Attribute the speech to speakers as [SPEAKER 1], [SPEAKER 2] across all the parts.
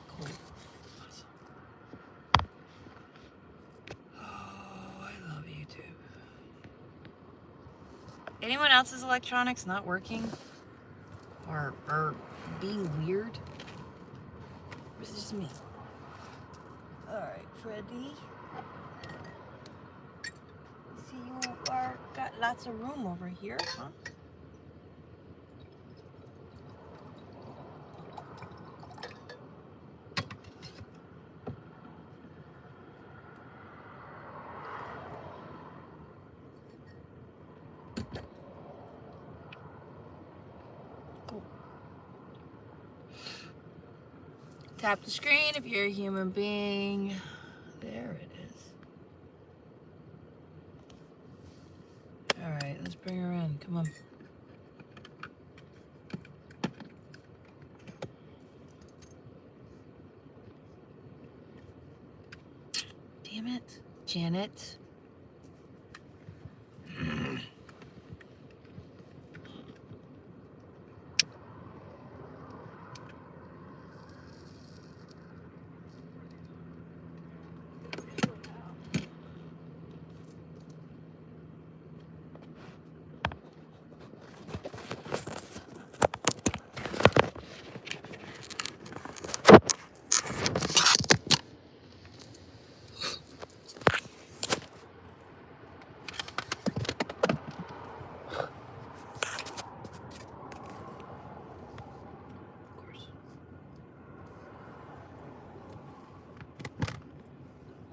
[SPEAKER 1] Cool. Awesome. Oh, I love YouTube. Anyone else's electronics not working? Or being weird? Or is it just me? Alright, Freddie. See, you are got lots of room over here, huh? Cool. Tap the screen if you're a human being. There it is. Alright, let's bring her in. Come on. Damn it. Janet.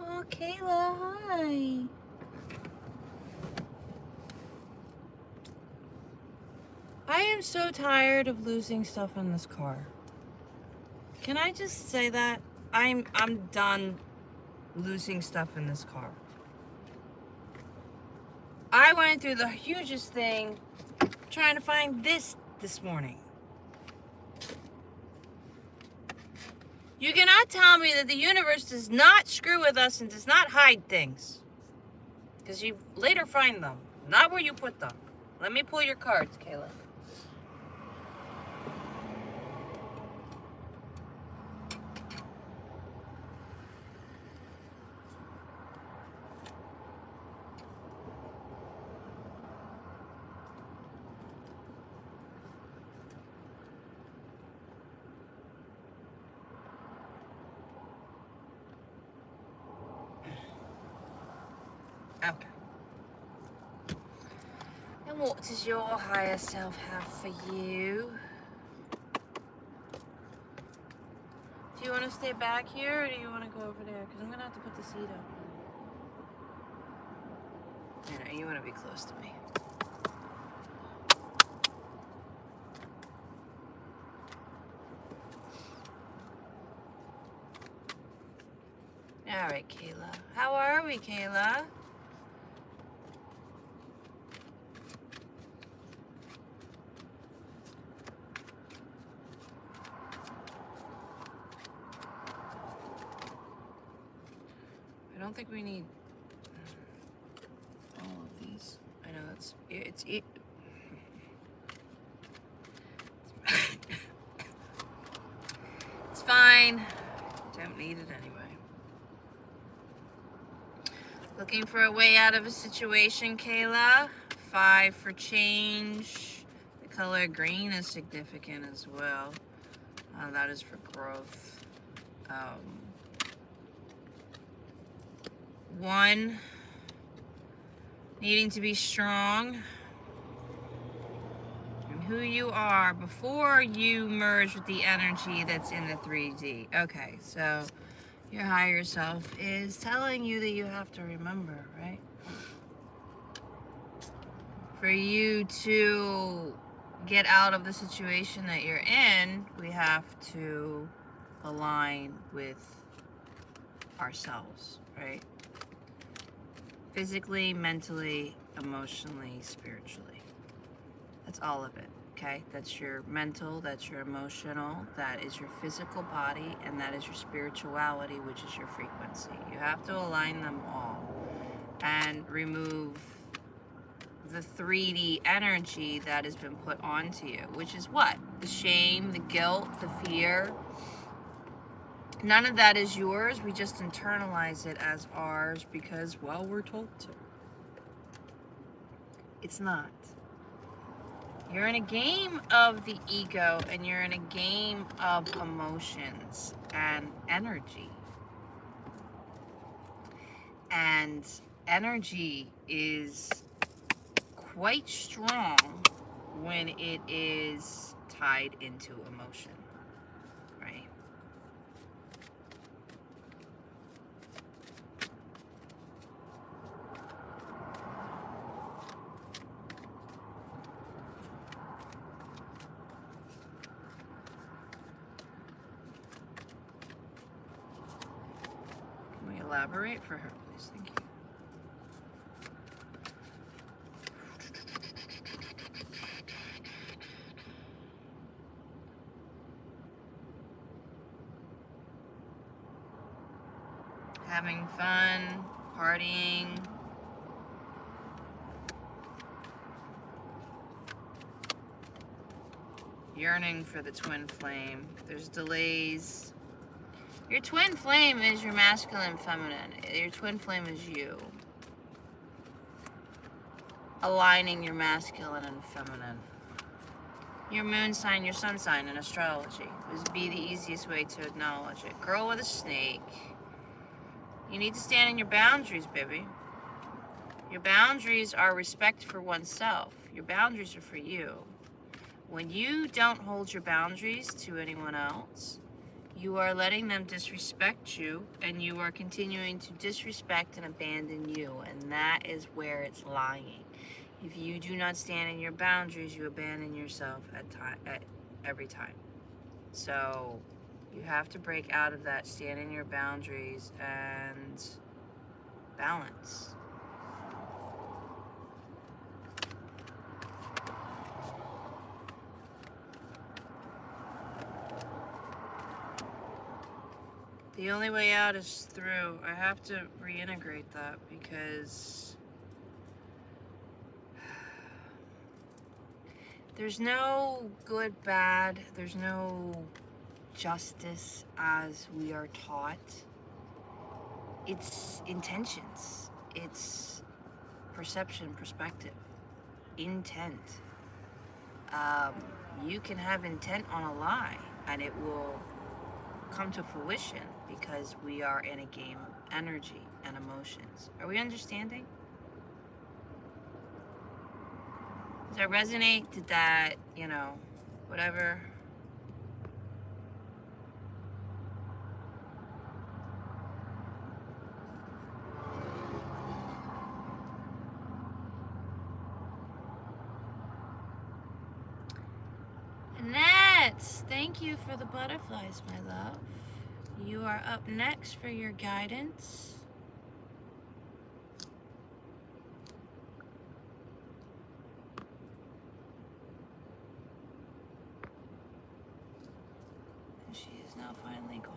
[SPEAKER 1] Oh, Kayla, hi. I am so tired of losing stuff in this car. Can I just say that? I'm done losing stuff in this car. I went through the hugest thing trying to find this morning. You cannot tell me that the universe does not screw with us and does not hide things. Because you later find them, not where you put them. Let me pull your cards, Kayla. Okay. And what does your higher self have for you? Do you want to stay back here or do you want to go over there? Because I'm going to have to put the seat up. You want to be close to me. All right, Kayla. How are we, Kayla? I don't think we need all of these. I know it's it's fine. Don't need it anyway. Looking for a way out of a situation, Kayla. 5 for change. The color green is significant as well. That is for growth. 1, needing to be strong in who you are before you merge with the energy that's in the 3D. Okay, so your higher self is telling you that you have to remember, right? For you to get out of the situation that you're in, we have to align with ourselves, right? Physically, mentally, emotionally, spiritually. That's all of it, okay? That's your mental, that's your emotional, that is your physical body, and that is your spirituality, which is your frequency. You have to align them all and remove the 3D energy that has been put onto you, which is what? The shame, the guilt, the fear, None of that is yours. We just internalize it as ours because, well, we're told to. It's not. You're in a game of the ego, and you're in a game of emotions and energy. And energy is quite strong when it is tied into emotion, right? Can we elaborate for her, please? Thank you. Having fun, partying. Yearning for the twin flame. There's delays. Your twin flame is your masculine and feminine. Your twin flame is you. Aligning your masculine and feminine. Your moon sign, your sun sign in astrology would be the easiest way to acknowledge it. Girl with a snake. You need to stand in your boundaries, baby. Your boundaries are respect for oneself. Your boundaries are for you. When you don't hold your boundaries to anyone else, you are letting them disrespect you, and you are continuing to disrespect and abandon you, and that is where it's lying. If you do not stand in your boundaries, you abandon yourself at every time. So you have to break out of that, stand in your boundaries, and balance. The only way out is through. I have to reintegrate that because there's no good, bad, there's no justice as we are taught. It's intentions, it's perception, perspective, intent. You can have intent on a lie and it will come to fruition because we are in a game of energy and emotions. Are we understanding? Does that resonate? Did that, whatever? Annette, thank you for the butterflies, my love. You are up next for your guidance. And she is now finally gone.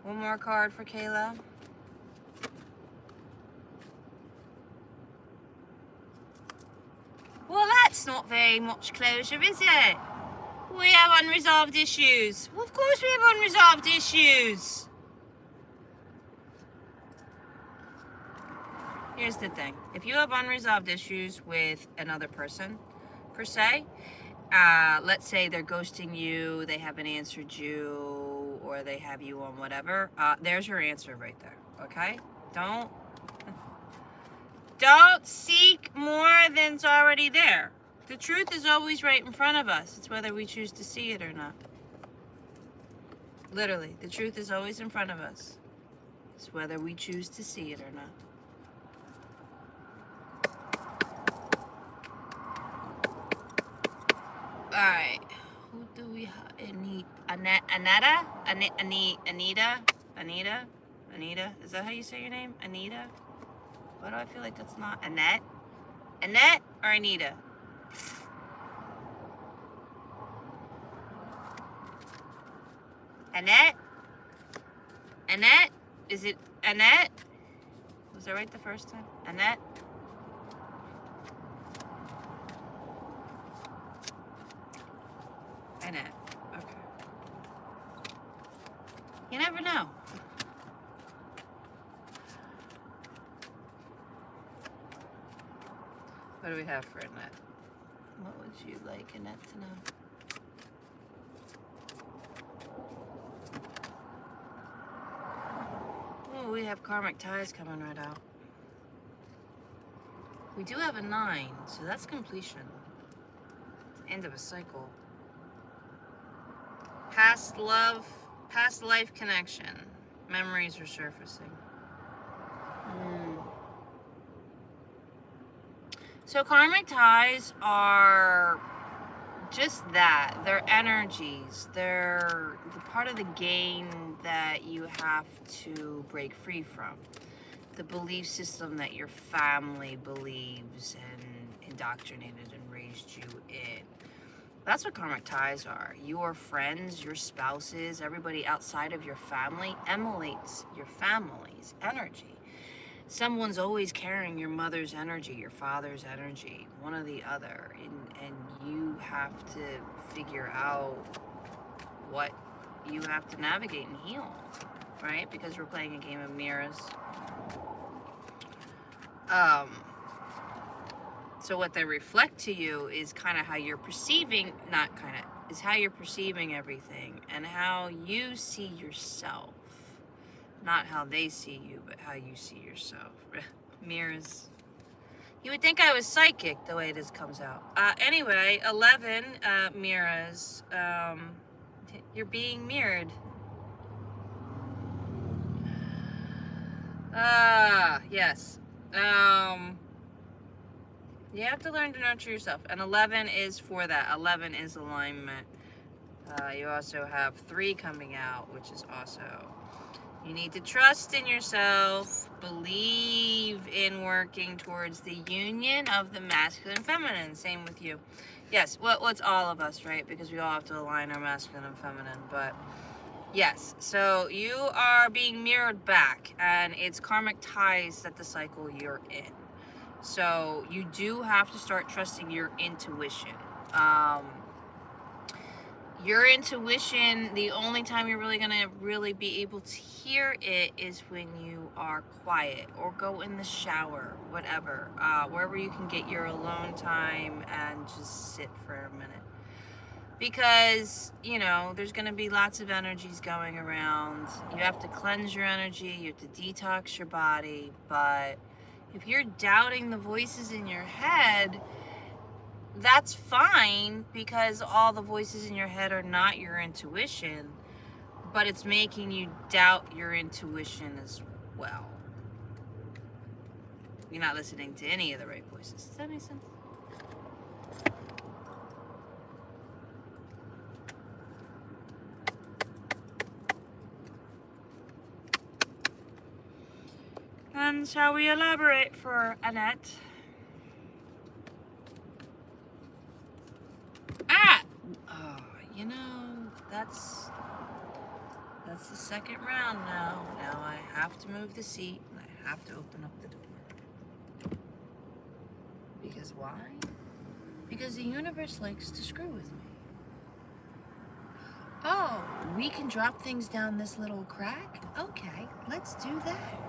[SPEAKER 1] One more card for Kayla. Well, that's not very much closure, is it? We have unresolved issues. Well, of course we have unresolved issues. Here's the thing. If you have unresolved issues with another person, per se, let's say they're ghosting you, they haven't answered you, or they have you on whatever, there's your answer right there, okay? Don't seek more than's already there. The truth is always right in front of us. It's whether we choose to see it or not. Literally, the truth is always in front of us. It's whether we choose to see it or not. Alright, who do we have? Annette? Anita? Is that how you say your name? Anita? Why do I feel like that's not? Annette or Anita? Annette? Annette? Is it Annette? Was I right the first time? Annette? Annette. Okay. You never know. What do we have for Annette? What would you like Annette to know? Oh, we have karmic ties coming right out. We do have a 9, so that's completion. End of a cycle. Past love, past life connection. Memories are surfacing. So karmic ties are just that. They're energies. They're the part of the game that you have to break free from. The belief system that your family believes and indoctrinated and raised you in. That's what karmic ties are. Your friends, your spouses, everybody outside of your family emulates your family's energy. Someone's always carrying your mother's energy, your father's energy, one or the other. And you have to figure out what you have to navigate and heal, right? Because we're playing a game of mirrors. So what they reflect to you is kind of how you're perceiving, is how you're perceiving everything and how you see yourself. Not how they see you, but how you see yourself. Mirrors. You would think I was psychic the way this comes out. Anyway, 11 mirrors. You're being mirrored. Yes. You have to learn to nurture yourself. And 11 is for that. 11 is alignment. You also have 3 coming out, which is also... You need to trust in yourself, believe in working towards the union of the masculine and feminine. Same with you. Yes, well, it's all of us, right? Because we all have to align our masculine and feminine. But yes, so you are being mirrored back, and it's karmic ties that the cycle you're in. So you do have to start trusting your intuition. Your intuition, the only time you're really going to really be able to hear it is when you are quiet or go in the shower, whatever, wherever you can get your alone time and just sit for a minute. Because, you know, there's going to be lots of energies going around. You have to cleanse your energy, you have to detox your body, but if you're doubting the voices in your head, that's fine, because all the voices in your head are not your intuition, but it's making you doubt your intuition as well. You're not listening to any of the right voices. Does that make sense? And shall we elaborate for Annette? You know, that's the second round now. Now I have to move the seat and I have to open up the door. Because why? Because the universe likes to screw with me. Oh, we can drop things down this little crack? Okay, let's do that.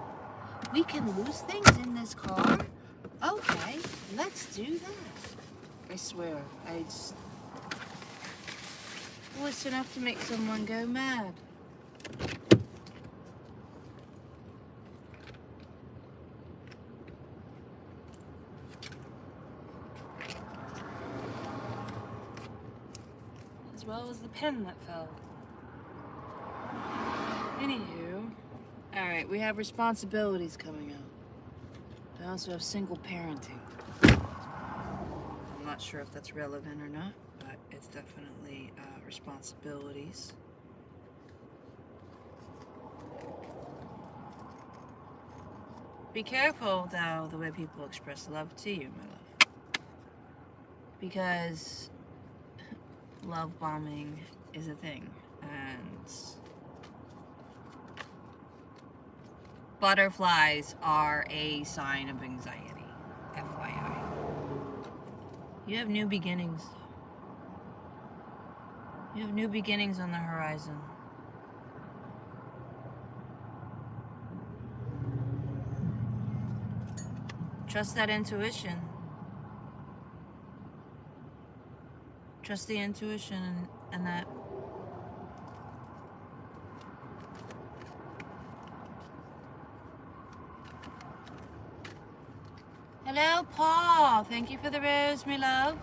[SPEAKER 1] We can lose things in this car? Okay, let's do that. I swear, it's enough to make someone go mad. As well as the pen that fell. Anywho, alright, we have responsibilities coming out. I also have single parenting. I'm not sure if that's relevant or not, but it's definitely responsibilities. Be careful, though, the way people express love to you, my love. Because love bombing is a thing, and Butterflies are a sign of anxiety, FYI. You have new beginnings. You have new beginnings on the horizon. Trust that intuition. Trust the intuition and that. Hello, Paul. Thank you for the rose, my love.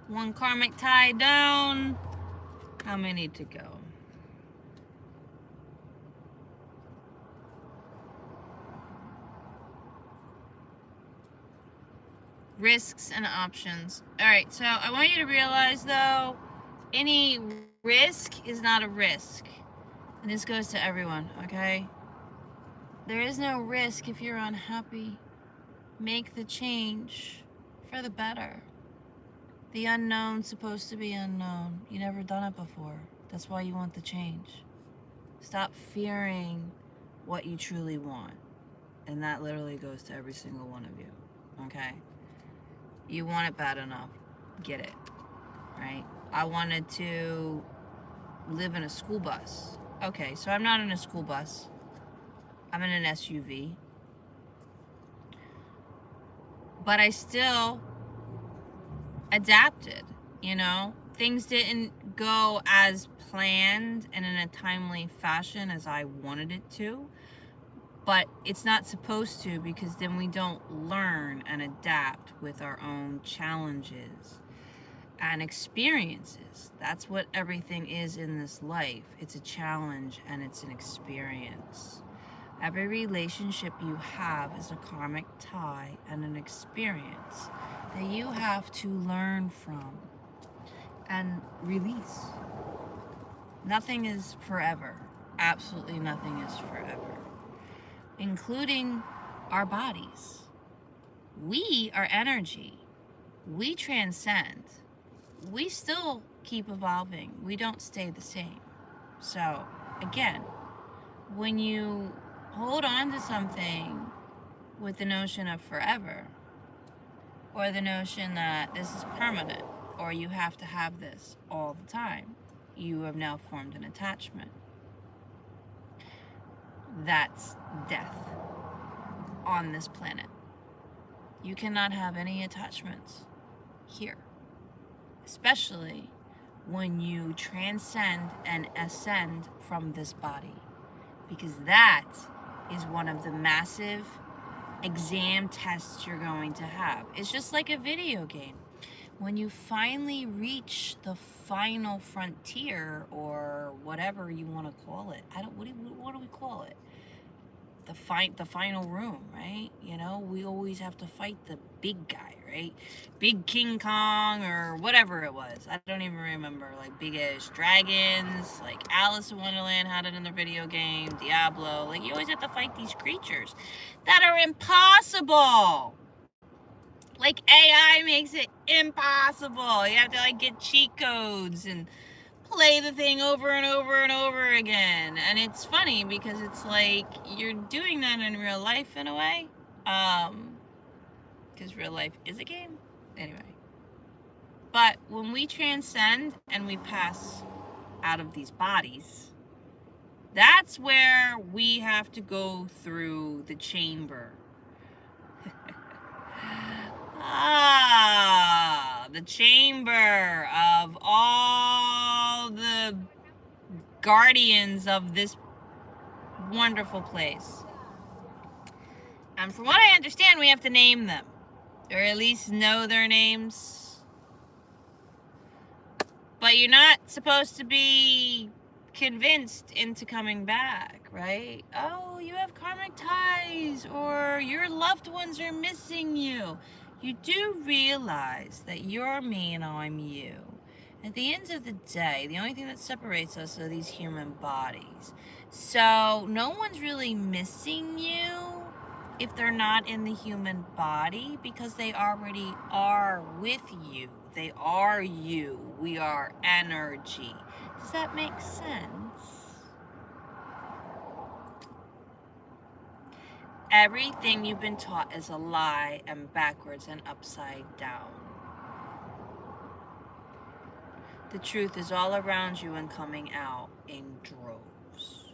[SPEAKER 1] One karmic tie down. How many to go? Risks and options. All right, so I want you to realize, though, any risk is not a risk. And this goes to everyone, okay? There is no risk if you're unhappy. Make the change for the better. The unknown's supposed to be unknown. You never done it before. That's why you want the change. Stop fearing what you truly want. And that literally goes to every single one of you, okay? You want it bad enough. Get it, right? I wanted to live in a school bus. Okay, so I'm not in a school bus. I'm in an SUV. But I still adapted, you know? Things didn't go as planned and in a timely fashion as I wanted it to. But it's not supposed to, because then we don't learn and adapt with our own challenges and experiences. That's what everything is in this life. It's a challenge and it's an experience. Every relationship you have is a karmic tie and an experience that you have to learn from and release. Nothing is forever. Absolutely nothing is forever, including our bodies. We are energy. We transcend. We still keep evolving. We don't stay the same. So, again, when you hold on to something with the notion of forever, or the notion that this is permanent, or you have to have this all the time, you have now formed an attachment. That's death on this planet. You cannot have any attachments here, especially when you transcend and ascend from this body, because that is one of the massive exam tests you're going to have. It's just like a video game. When you finally reach the final frontier, or whatever you want to call it, what do we call it? The final room, right? You know, we always have to fight the big guy, right? Big King Kong or whatever it was. I don't even remember. Like big-ish dragons, like Alice in Wonderland had it in their video game, Diablo. Like you always have to fight these creatures that are impossible. Like AI makes it impossible. You have to like get cheat codes and play the thing over and over and over again. And it's funny because it's like you're doing that in real life in a way. Because real life is a game. Anyway. But when we transcend and we pass out of these bodies, that's where we have to go through the chamber. The chamber of all the guardians of this wonderful place. And from what I understand, we have to name them, or at least know their names. But you're not supposed to be convinced into coming back, right? Oh, you have karmic ties, or your loved ones are missing you. You do realize that you're me and I'm you. At the end of the day, the only thing that separates us are these human bodies. So no one's really missing you if they're not in the human body, because they already are with you. They are you. We are energy. Does that make sense? Everything you've been taught is a lie and backwards and upside down. The truth is all around you and coming out in droves.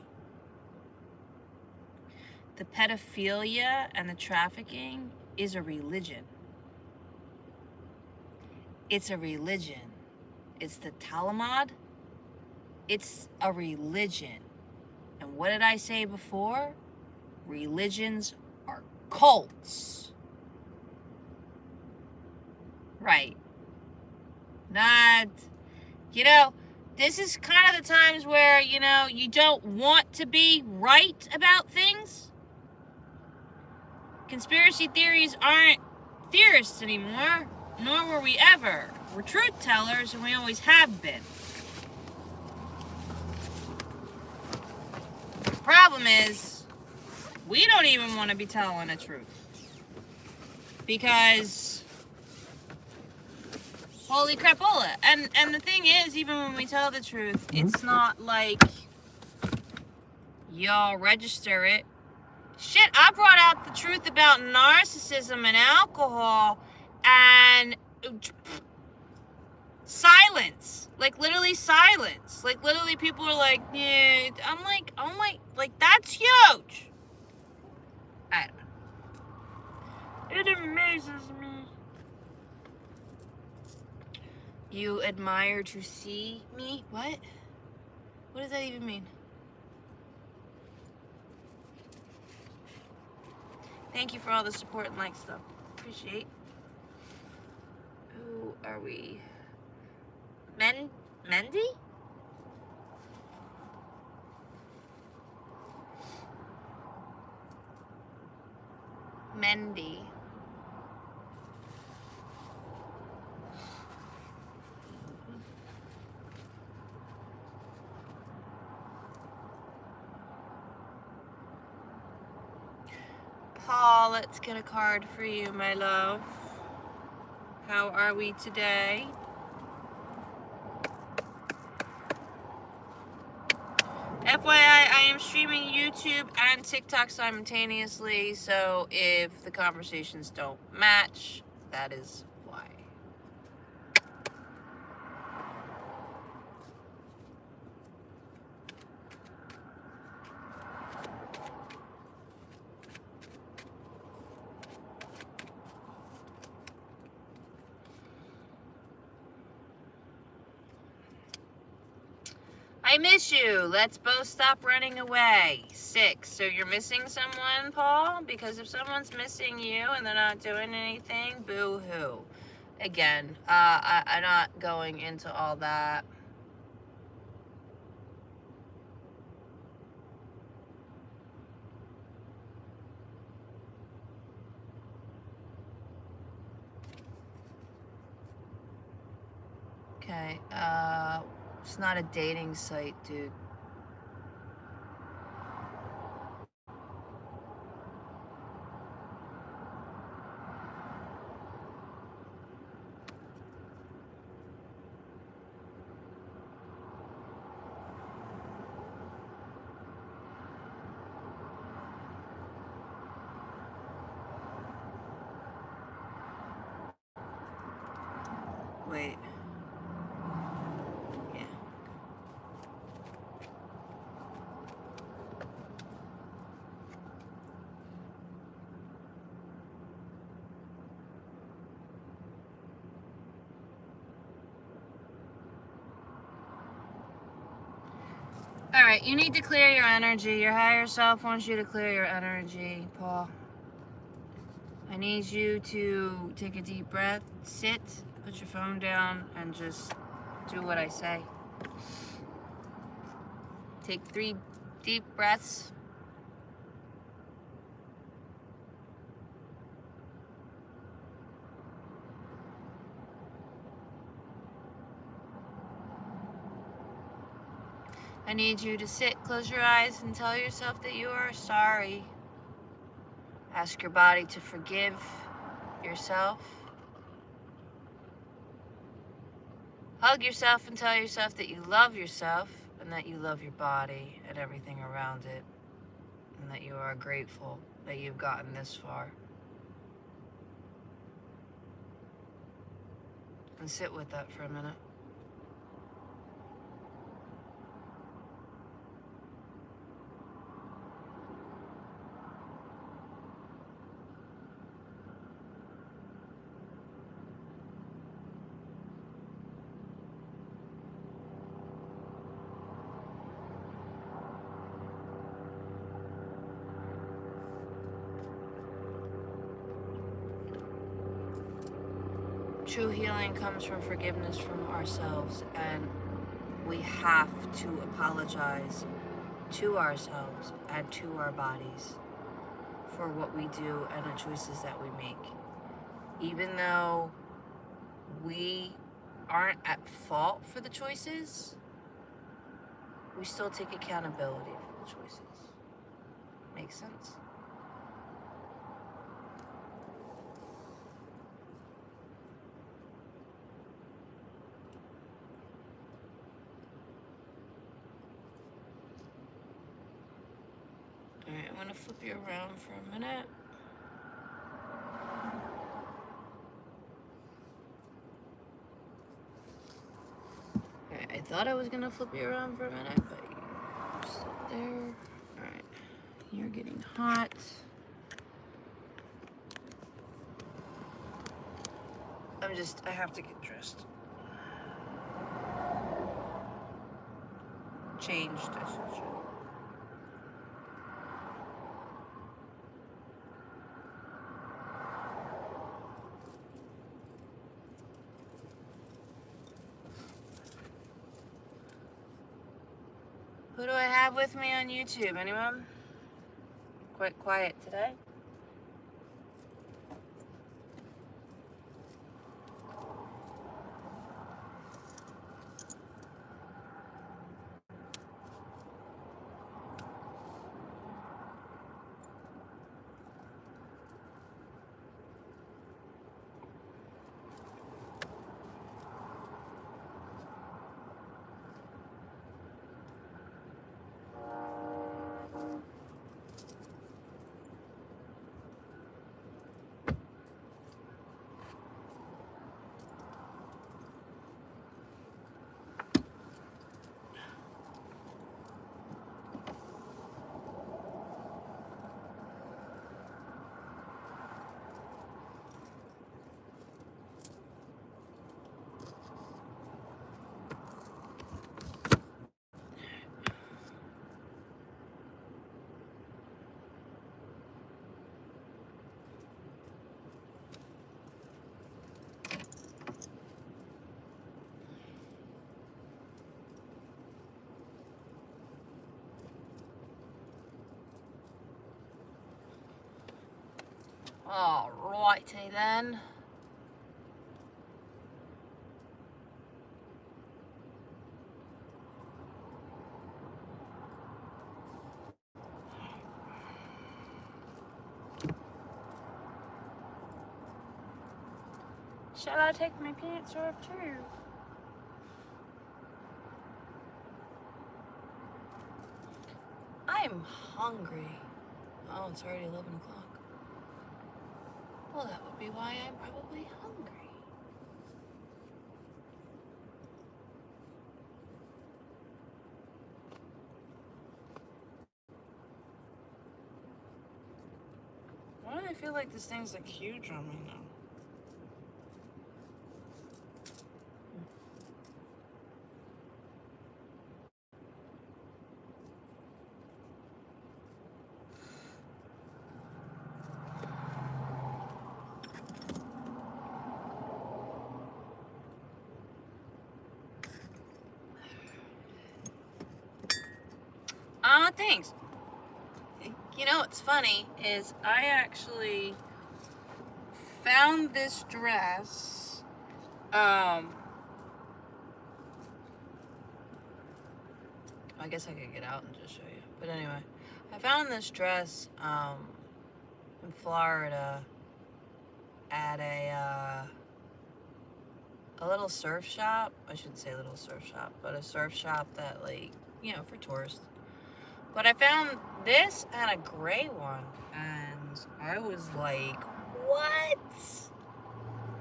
[SPEAKER 1] The pedophilia and the trafficking is a religion. It's a religion. It's the Talmud. It's a religion. And what did I say before? Religions are cults. Right. Not, this is kind of the times where, you don't want to be right about things. Conspiracy theories aren't theorists anymore, nor were we ever. We're truth tellers, and we always have been. The problem is, we don't even want to be telling the truth. Because, holy crapola. And the thing is, even when we tell the truth, it's not like y'all register it. Shit, I brought out the truth about narcissism and alcohol and silence. Like, literally silence. Like, literally people are like, yeah. I'm like, oh my, like, that's huge. I don't know. It amazes me. You admire to see me? What? What does that even mean? Thank you for all the support and likes, though. Appreciate. Who are we? Mendy? Mendy. Paul, let's get a card for you, my love. How are we today? FYI, I am streaming YouTube and TikTok simultaneously, so if the conversations don't match, that is why. I miss you. Let's both stop running away. 6. So you're missing someone, Paul? Because if someone's missing you and they're not doing anything, boo-hoo. Again, I'm not going into all that. Okay, it's not a dating site, dude. Wait. Yeah. All right, you need to clear your energy. Your higher self wants you to clear your energy, Paul. I need you to take a deep breath, sit, put your phone down, and just do what I say. Take 3 deep breaths. I need you to sit, close your eyes, and tell yourself that you are sorry. Ask your body to forgive yourself. Hug yourself and tell yourself that you love yourself and that you love your body and everything around it, and that you are grateful that you've gotten this far. And sit with that for a minute. True healing comes from forgiveness from ourselves, and we have to apologize to ourselves and to our bodies for what we do and the choices that we make. Even though we aren't at fault for the choices, we still take accountability for the choices. Makes sense? Alright, I'm gonna flip you around for a minute. Alright, I thought I was gonna flip you around for a minute, but you're still there. Alright, you're getting hot. I have to get dressed. Changed, I should say. Who do I have with me on YouTube? Anyone? Quite quiet today. Alrighty then. Shall I take my pants off too? I'm hungry. Oh, it's already 11 o'clock. Well, that would be why I'm probably hungry. Why do I feel like this thing's like huge on me now? Thanks. You know what's funny is I actually found this dress. I guess I could get out and just show you. But anyway, I found this dress in Florida at a a little surf shop. I shouldn't say little surf shop, but a surf shop that, like, you know, for tourists. But I found this and a gray one, and I was like, what?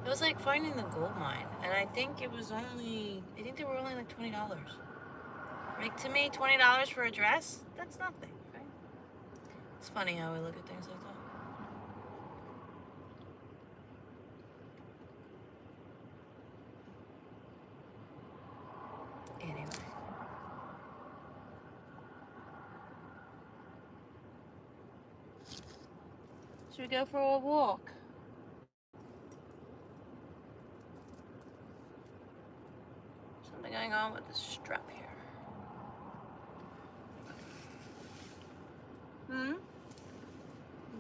[SPEAKER 1] It was like finding the gold mine, and I think they were only like $20. Like, to me, $20 for a dress, that's nothing, right? It's funny how we look at things like that. Anyway. Should we go for a walk? Something going on with the strap here.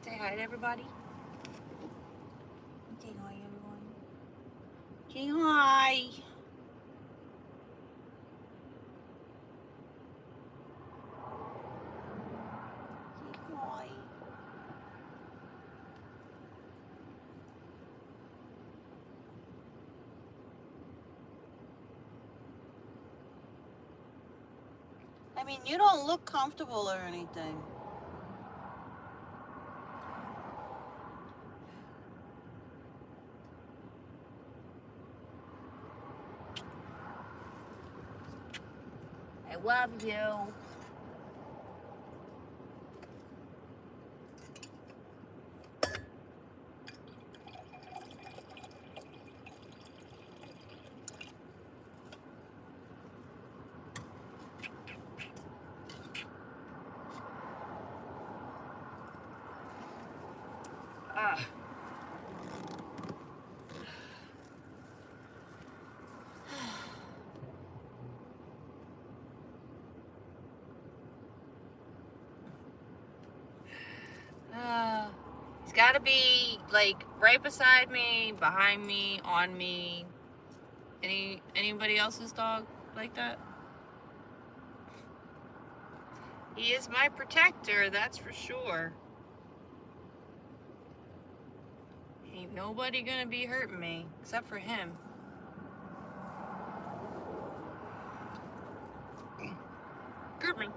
[SPEAKER 1] Say hi to everybody. Say hi, everyone. Say hi. Say hi. I mean, you don't look comfortable or anything. I love you. He's got to be like right beside me, behind me, on me. Anybody else's dog like that? He is my protector, that's for sure. Ain't nobody gonna be hurting me except for him. Excuse me.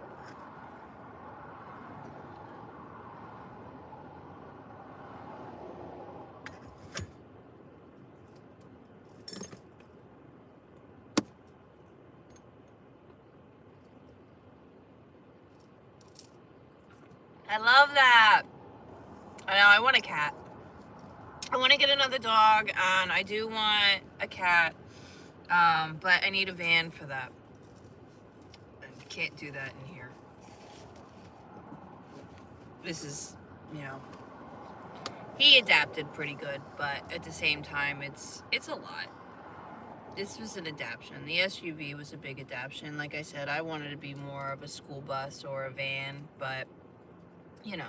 [SPEAKER 1] I love that. I know, I want a cat. I want to get another dog, and I do want a cat, but I need a van for that. I can't do that in here. This is, you know, he adapted pretty good, but at the same time, it's a lot. This was an adaptation. The SUV was a big adaptation. Like I said, I wanted to be more of a school bus or a van, but, you know,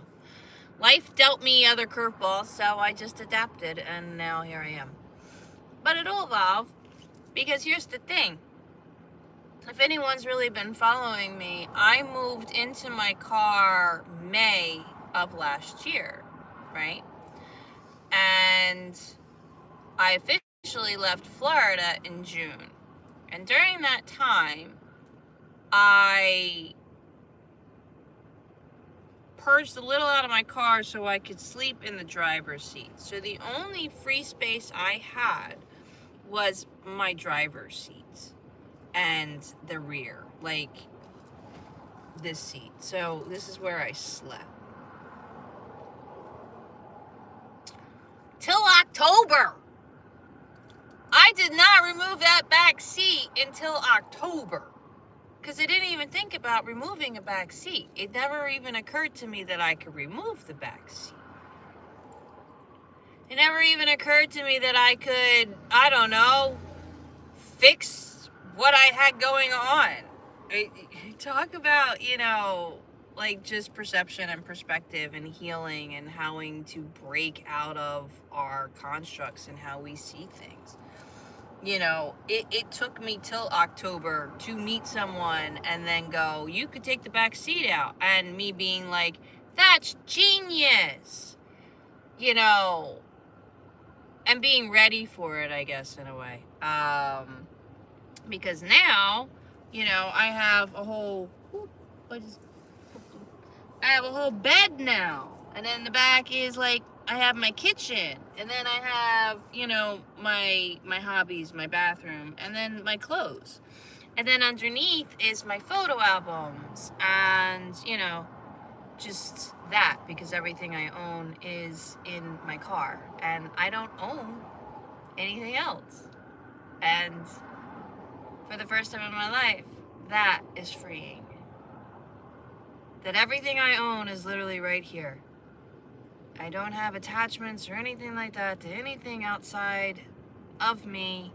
[SPEAKER 1] life dealt me other curveballs, so I just adapted, and now here I am. But it'll evolve, because here's the thing. If anyone's really been following me, I moved into my car May of last year, right? And I officially left Florida in June. And during that time, I purged a little out of my car so I could sleep in the driver's seat. So the only free space I had was my driver's seat and the rear, like this seat. So this is where I slept. Till October. I did not remove that back seat until October, because I didn't even think about removing a back seat. It never even occurred to me that I could remove the back seat. It never even occurred to me that I could, I don't know, fix what I had going on. Talk about, you know, like just perception and perspective and healing and howing to break out of our constructs and how we see things. You know, it took me till October to meet someone and then go, you could take the back seat out. And me being like, that's genius. You know, and being ready for it, I guess, in a way. Because now, you know, I have a whole bed now, and then the back is like I have my kitchen, and then I have, you know, my hobbies, my bathroom, and then my clothes, and then underneath is my photo albums, and, you know, just that, because everything I own is in my car, and I don't own anything else. And for the first time in my life, that is freeing. That everything I own is literally right here. I don't have attachments or anything like that to anything outside of me.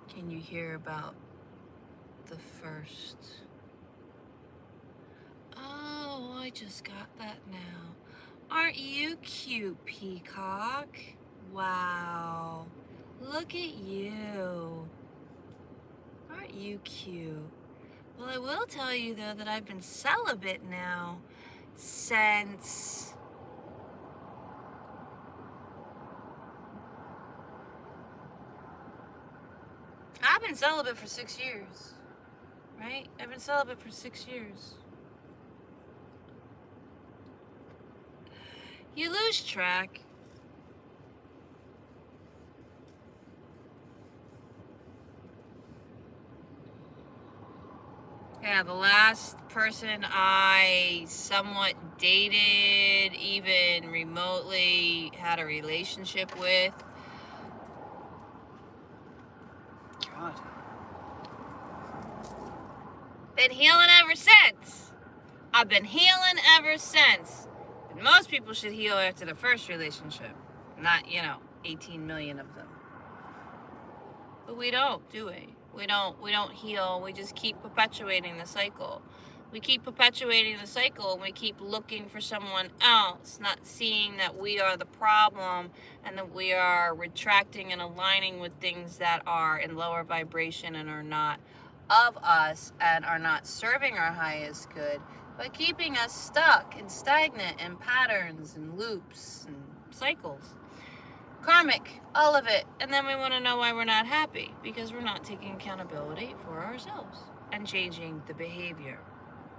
[SPEAKER 1] Can you hear about the first? Oh, I just got that now. Aren't you cute, peacock? Wow. Look at you. Aren't you cute? Well, I will tell you, though, that I've been celibate now since... I've been celibate for 6 years, right? I've been celibate for 6 years. You lose track. Yeah, the last person I somewhat dated, even remotely had a relationship with. God. Been healing ever since. I've been healing ever since. But most people should heal after the first relationship, not, 18 million of them. But we don't, do we? We don't heal. We just keep perpetuating the cycle. We keep perpetuating the cycle, and we keep looking for someone else, not seeing that we are the problem, and that we are retracting and aligning with things that are in lower vibration and are not of us and are not serving our highest good, but keeping us stuck and stagnant in patterns and loops and cycles. Karmic, all of it. And then we want to know why we're not happy, because we're not taking accountability for ourselves and changing the behavior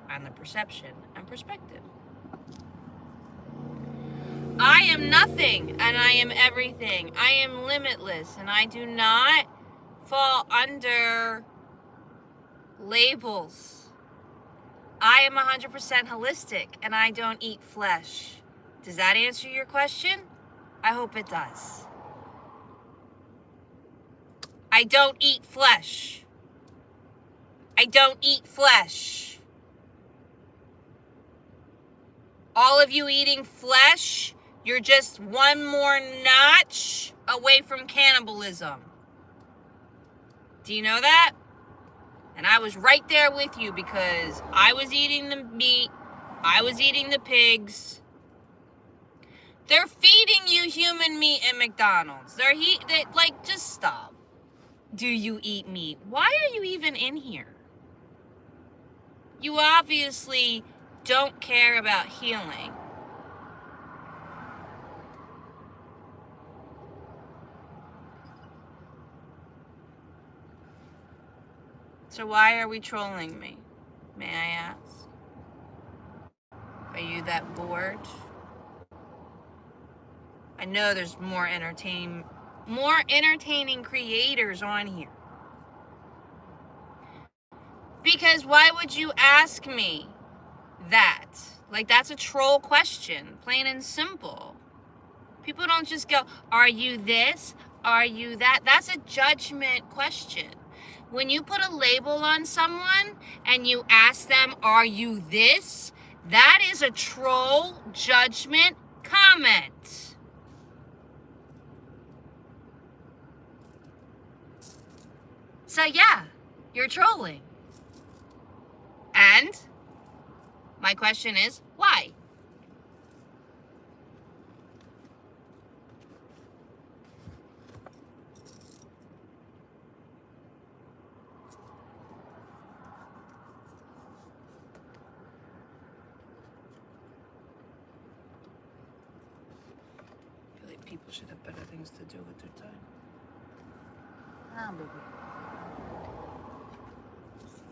[SPEAKER 1] and the perception and perspective. I am nothing and I am everything. I am limitless and I do not fall under labels. I am 100% holistic and I don't eat flesh. Does that answer your question? I hope it does. I don't eat flesh. I don't eat flesh. All of you eating flesh, you're just one more notch away from cannibalism. Do you know that? And I was right there with you, because I was eating the meat. I was eating the pigs. They're feeding you human meat at McDonald's. Just stop. Do you eat meat? Why are you even in here? You obviously don't care about healing. So why are we trolling me? May I ask? Are you that bored? I know there's more entertaining creators on here. Because why would you ask me that? Like, that's a troll question, plain and simple. People don't just go, are you this? Are you that? That's a judgment question. When you put a label on someone and you ask them, are you this? That is a troll judgment comment. So yeah, you're trolling. And my question is, why? People should have better things to do with their time. Ah, baby.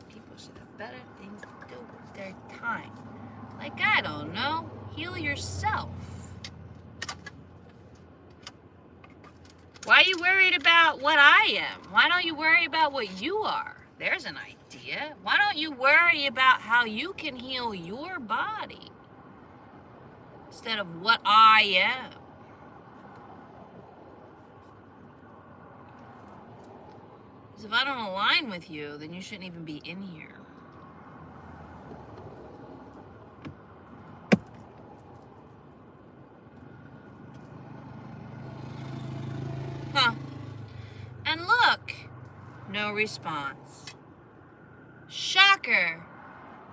[SPEAKER 1] People should have better things to do with their time. Like, I don't know, heal yourself. Why are you worried about what I am? Why don't you worry about what you are? There's an idea. Why don't you worry about how you can heal your body instead of what I am? Because if I don't align with you, then you shouldn't even be in here. Huh. And look, no response. Shocker.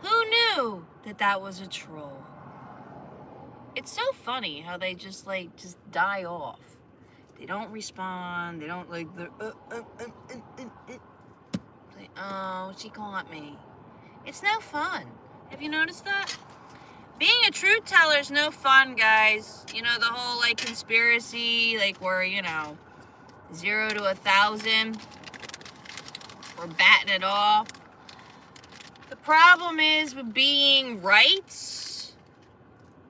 [SPEAKER 1] Who knew that that was a troll? It's so funny how they just die off. They don't respond. They don't they're oh, she caught me. It's no fun. Have you noticed that? Being a truth teller is no fun, guys. You know, the whole conspiracy, where, 0 to 1,000. We're batting it off. The problem is with being right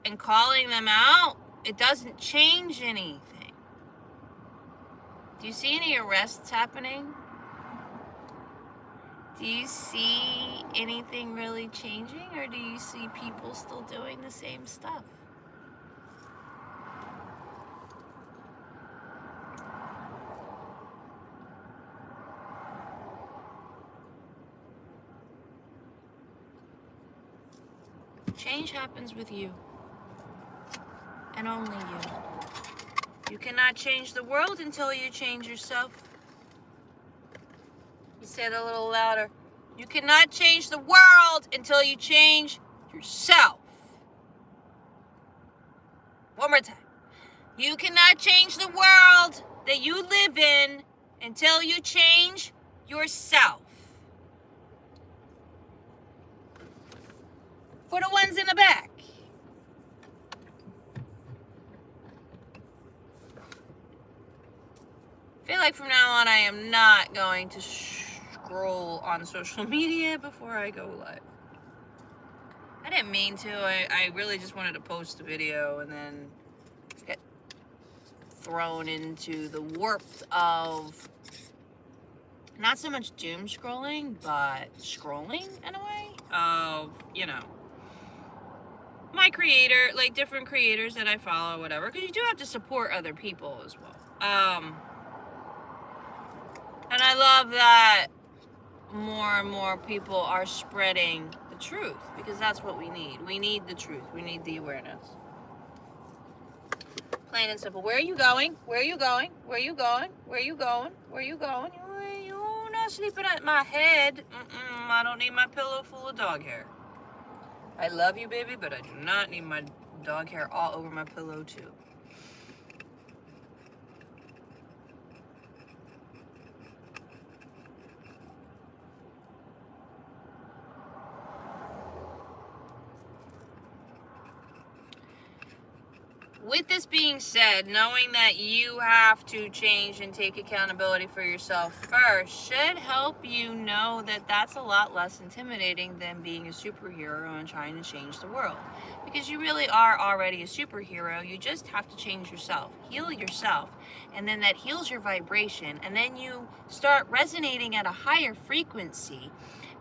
[SPEAKER 1] and calling them out, it doesn't change anything. Do you see any arrests happening? Do you see anything really changing, or do you see people still doing the same stuff? Change happens with you, and only you. You cannot change the world until you change yourself. You say it a little louder. You cannot change the world until you change yourself. One more time. You cannot change the world that you live in until you change yourself. For the ones in the back. I feel like from now on I am not going to scroll on social media before I go live. I didn't mean to. I really just wanted to post a video and then get thrown into the warmth of not so much doom scrolling, but scrolling in a way of, my creator, different creators that I follow, whatever, because you do have to support other people as well. And I love that more and more people are spreading the truth, because that's what we need. We need the truth. We need the awareness. Plain and simple. Where are you going? Where are you going? Where are you going? Where are you going? Where are you going? You're not sleeping at my head. I don't need my pillow full of dog hair. I love you, baby, but I do not need my dog hair all over my pillow, too. With this being said, knowing that you have to change and take accountability for yourself first should help you know that that's a lot less intimidating than being a superhero and trying to change the world. Because you really are already a superhero. You just have to change yourself, heal yourself, and then that heals your vibration. And then you start resonating at a higher frequency.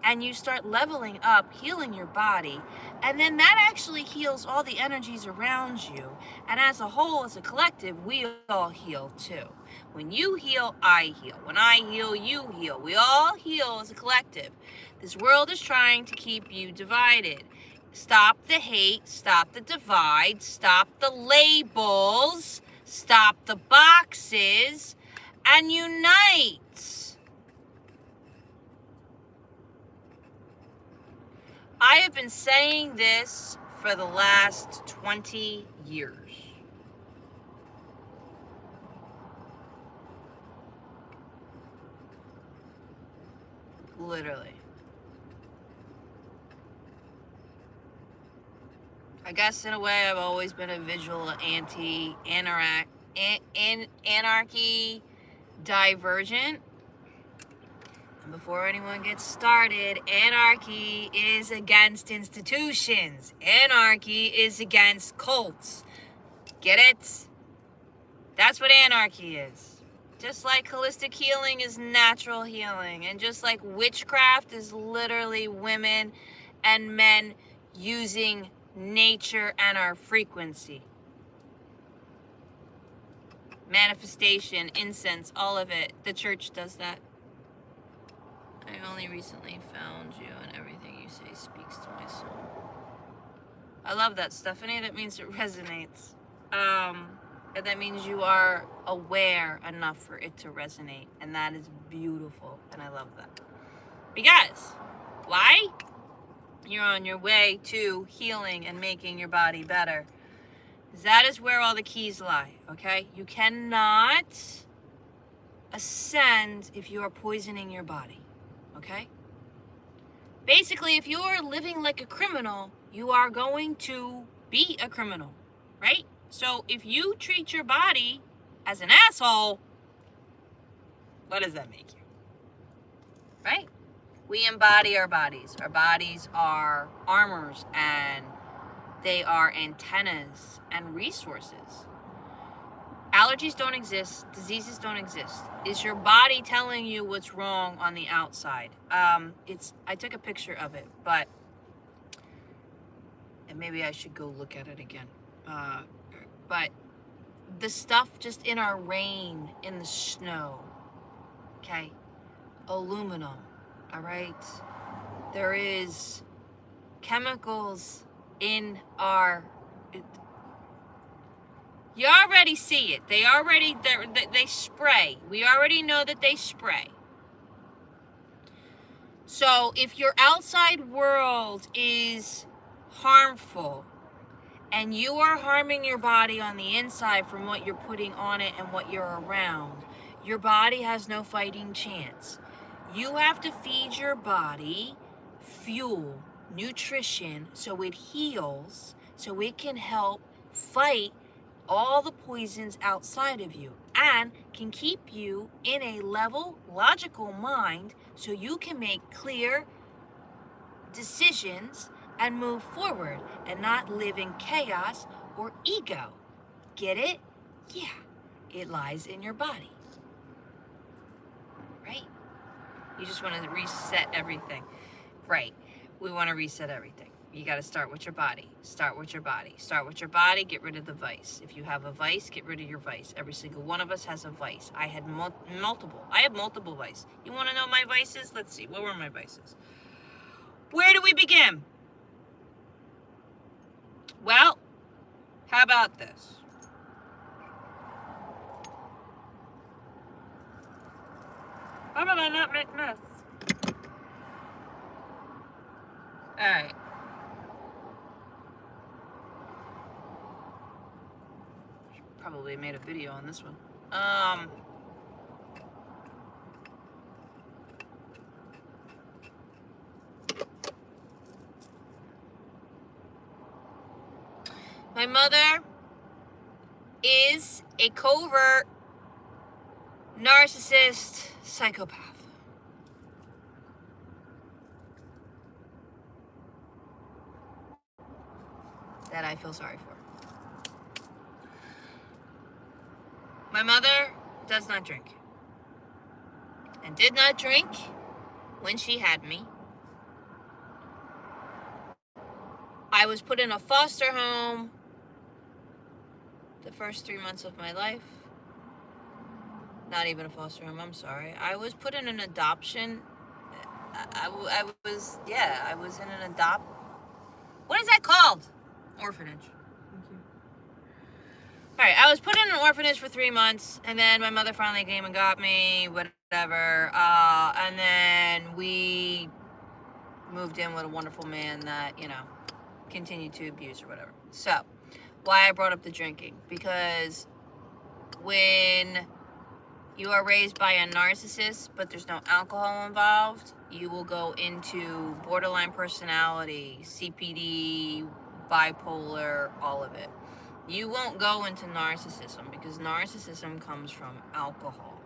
[SPEAKER 1] And you start leveling up, healing your body. And then that actually heals all the energies around you. And as a whole, as a collective, we all heal too. When you heal, I heal. When I heal, you heal. We all heal as a collective. This world is trying to keep you divided. Stop the hate, stop the divide, stop the labels, stop the boxes, and unite. I have been saying this for the last 20 years. Literally. I guess in a way I've always been a vigilante, anorak, in anarchy, divergent. And before anyone gets started, anarchy is against institutions. Anarchy is against cults. Get it? That's what anarchy is. Just like holistic healing is natural healing, and just like witchcraft is literally women and men using nature and our frequency. Manifestation, incense, all of it. The church does that. I only recently found you, and everything you say speaks to my soul. I love that, Stephanie. That means it resonates. And that means you are aware enough for it to resonate, and that is beautiful, and I love that. Because why? You're on your way to healing and making your body better. That is where all the keys lie, okay? You cannot ascend if you are poisoning your body, okay? Basically, if you are living like a criminal, you are going to be a criminal, right? So if you treat your body as an asshole, what does that make you? Right? We embody our bodies. Our bodies are armors, and they are antennas and resources. Allergies don't exist. Diseases don't exist. Is your body telling you what's wrong on the outside? I took a picture of it, and maybe I should go look at it again. But the stuff just in our rain, in the snow, okay? Aluminum, all right? There is chemicals in our... You already see it. They spray. We already know that they spray. So if your outside world is harmful, and you are harming your body on the inside from what you're putting on it and what you're around, your body has no fighting chance. You have to feed your body fuel, nutrition, so it heals, so it can help fight all the poisons outside of you, and can keep you in a level, logical mind, so you can make clear decisions and move forward and not live in chaos or ego. Get it? Yeah, it lies in your body. Right? You just want to reset everything. Right. We want to reset everything. You got to start with your body. Start with your body. Start with your body. Get rid of the vice. If you have a vice, get rid of your vice. Every single one of us has a vice. I had multiple. I have multiple vices. You want to know my vices? Let's see. What were my vices? Where do we begin? Well, how about this? How about I not make mess? Alright. Probably made a video on this one. My mother is a covert narcissist psychopath. That I feel sorry for. My mother does not drink. And did not drink when she had me. I was put in a foster home the first 3 months of my life. Not even a foster home, I'm sorry. I was put in an adoption. I was in an what is that called? Orphanage. Thank you. Alright, I was put in an orphanage for 3 months, and then my mother finally came and got me, whatever. And then we moved in with a wonderful man that, continued to abuse or whatever. So, why I brought up the drinking? Because when you are raised by a narcissist, but there's no alcohol involved, you will go into borderline personality, CPD, bipolar, all of it. You won't go into narcissism because narcissism comes from alcohol.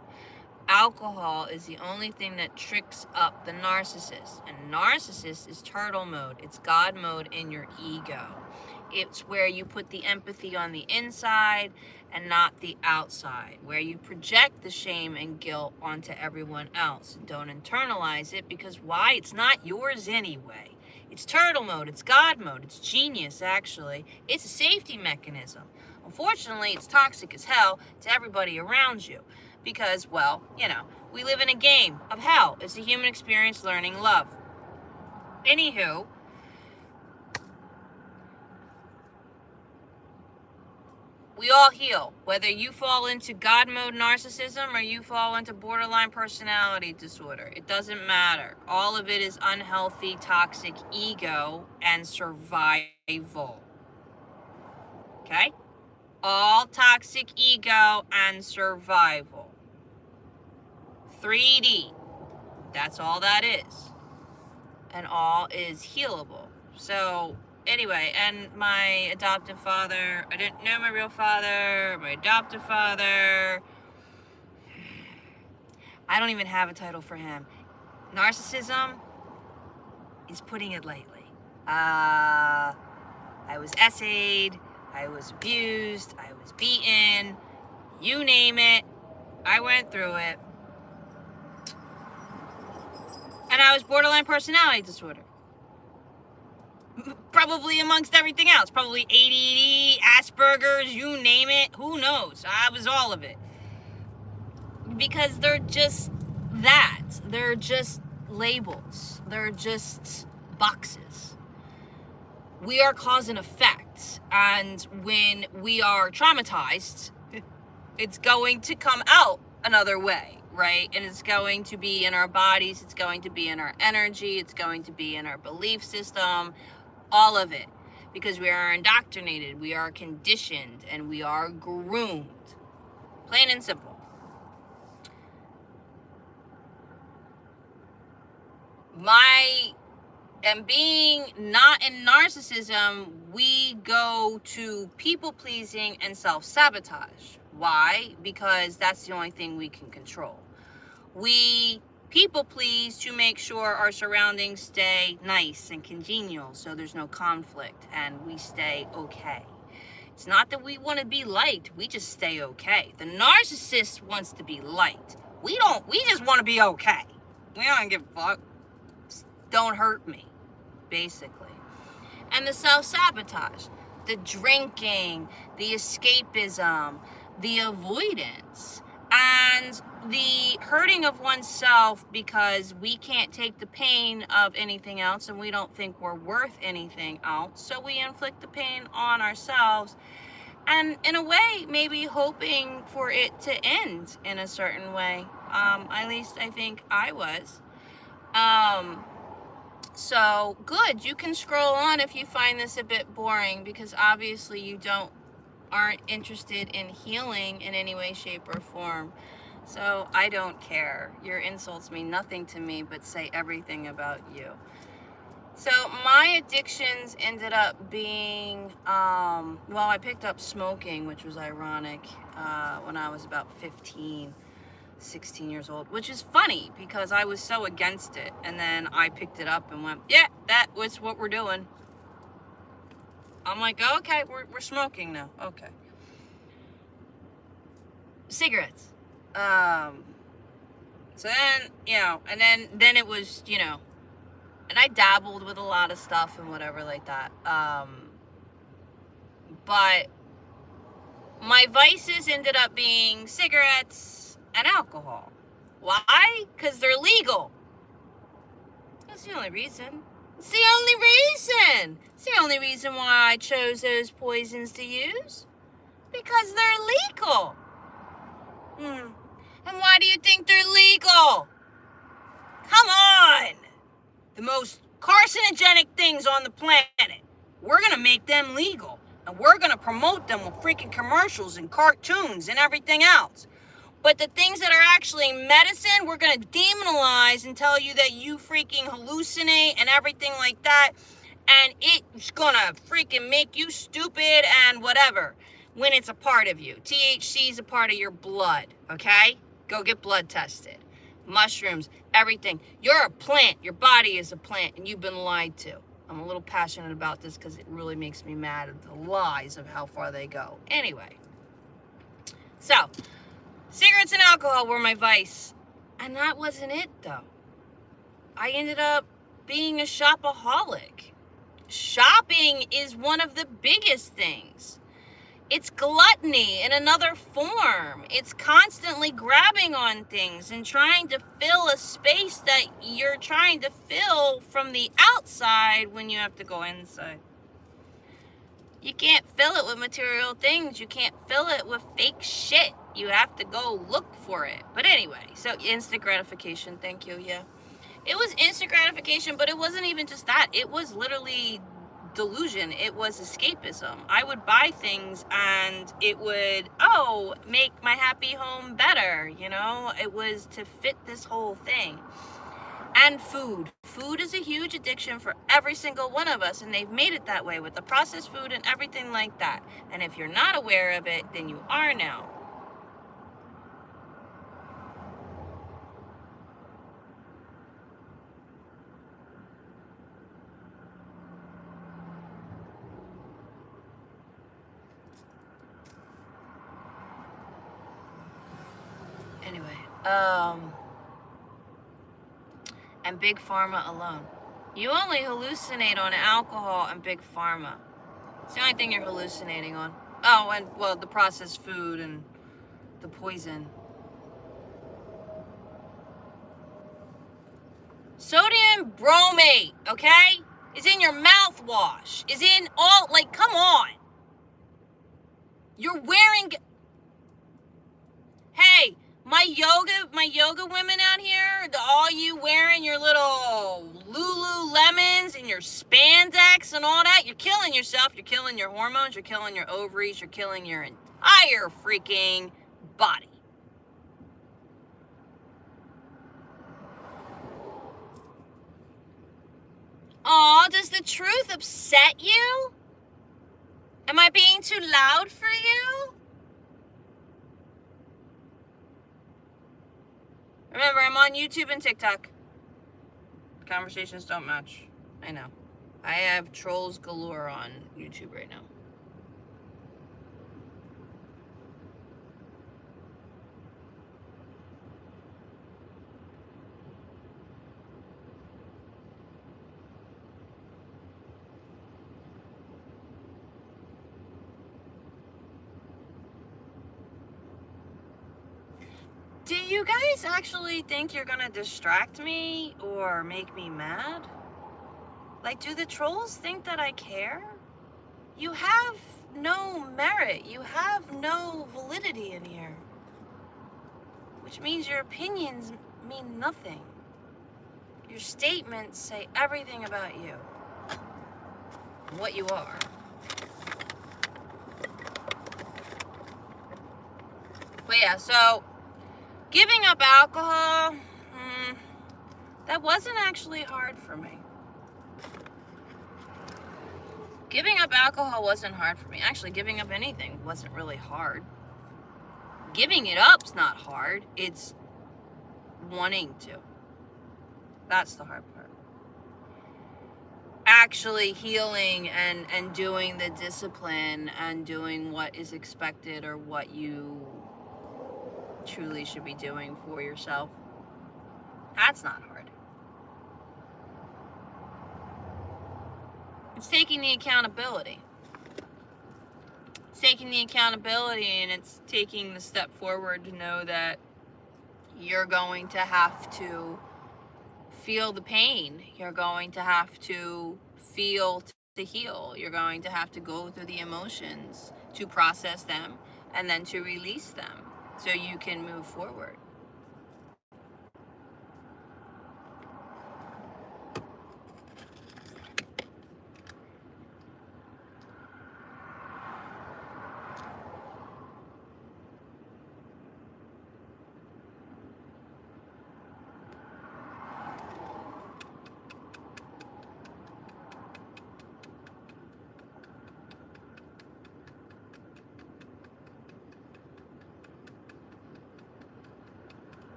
[SPEAKER 1] Alcohol is the only thing that tricks up the narcissist. And narcissist is turtle mode. It's God mode in your ego. It's where you put the empathy on the inside and not the outside, where you project the shame and guilt onto everyone else. Don't internalize it, because why? It's not yours anyway. It's turtle mode, it's God mode, it's genius actually. It's a safety mechanism. Unfortunately, it's toxic as hell to everybody around you because, well, we live in a game of hell. It's a human experience learning love. Anywho, we all heal, whether you fall into God mode narcissism or you fall into borderline personality disorder. It doesn't matter. All of it is unhealthy, toxic ego and survival. Okay? All toxic ego and survival. 3D. That's all that is. And all is healable. So, anyway, and my adoptive father, I didn't know my real father, my adoptive father. I don't even have a title for him. Narcissism is putting it lightly. I was essayed, I was abused, I was beaten, you name it, I went through it. And I was borderline personality disorder. Probably amongst everything else. Probably ADD, Asperger's, you name it. Who knows? I was all of it. Because they're just that. They're just labels. They're just boxes. We are cause and effect. And when we are traumatized, it's going to come out another way, right? And it's going to be in our bodies. It's going to be in our energy. It's going to be in our belief system. All of it. Because we are indoctrinated. We are conditioned. And we are groomed. Plain and simple. And being not in narcissism, we go to people pleasing and self-sabotage. Why? Because that's the only thing we can control. We people please to make sure our surroundings stay nice and congenial so there's no conflict and we stay okay. It's not that we want to be liked, we just stay okay. The narcissist wants to be liked. We just want to be okay. We don't give a fuck. Just don't hurt me, basically. And the self-sabotage, the drinking, the escapism, the avoidance, and the hurting of oneself because we can't take the pain of anything else and we don't think we're worth anything else. So we inflict the pain on ourselves and in a way, maybe hoping for it to end in a certain way. At least I think I was. So good. You can scroll on if you find this a bit boring because obviously you aren't interested in healing in any way, shape, or form. So I don't care. Your insults mean nothing to me but say everything about you. So my addictions ended up being, I picked up smoking, which was ironic, when I was about 16 years old, which is funny because I was so against it. And then I picked it up and went, yeah, that was what we're doing. I'm like, okay, we're smoking now. Okay. Cigarettes. So then, and then it was, and I dabbled with a lot of stuff and whatever like that. But my vices ended up being cigarettes and alcohol. Why? Because they're legal. That's the only reason. It's the only reason. It's the only reason why I chose those poisons to use. Because they're legal. And why do you think they're legal? Come on! The most carcinogenic things on the planet. We're gonna make them legal. And we're gonna promote them with freaking commercials and cartoons and everything else. But the things that are actually medicine, we're gonna demonalize and tell you that you freaking hallucinate and everything like that. And it's gonna freaking make you stupid and whatever. when it's a part of you. THC is a part of your blood, okay? Go get blood tested. Mushrooms, everything. You're a plant. Your body is a plant, and you've been lied to. I'm a little passionate about this because it really makes me mad at the lies of how far they go. Anyway, so cigarettes and alcohol were my vice, and that wasn't it, though. I ended up being a shopaholic. Shopping is one of the biggest things. It's gluttony in another form. It's constantly grabbing on things and trying to fill a space that you're trying to fill from the outside when you have to go inside. You can't fill it with material things. You can't fill it with fake shit. You have to go look for it. But anyway, so instant gratification. Thank you. Yeah. It was instant gratification, but it wasn't even just that. It was literally delusion. It was escapism. I would buy things and it would, make my happy home better, you know? It was to fit this whole thing. And food. Food is a huge addiction for every single one of us, and they've made it that way with the processed food and everything like that. And if you're not aware of it, then you are now. And Big Pharma alone. You only hallucinate on alcohol and Big Pharma. It's the only thing you're hallucinating on. Oh, and, well, the processed food and the poison. Sodium bromate, okay? Is in your mouthwash. Is in all, like, come on. You're wearing... Hey, my yoga women out here, all you wearing your little Lululemons and your spandex and all that, you're killing yourself, you're killing your hormones, you're killing your ovaries, you're killing your entire freaking body. Aw, does the truth upset you? Am I being too loud for you? Remember, I'm on YouTube and TikTok. Conversations don't match. I know. I have trolls galore on YouTube right now. Do you guys actually think you're gonna distract me or make me mad? Like, do the trolls think that I care? You have no merit. You have no validity in here. Which means your opinions mean nothing. Your statements say everything about you. What you are. But yeah, so... giving up alcohol, that wasn't actually hard for me. Giving up alcohol wasn't hard for me. Actually, giving up anything wasn't really hard. Giving it up's not hard. It's wanting to. That's the hard part. Actually healing and doing the discipline and doing what is expected or what you truly should be doing for yourself. That's not hard. It's taking the accountability. It's taking the accountability and it's taking the step forward to know that you're going to have to feel the pain. You're going to have to feel to heal. You're going to have to go through the emotions to process them and then to release them. So you can move forward.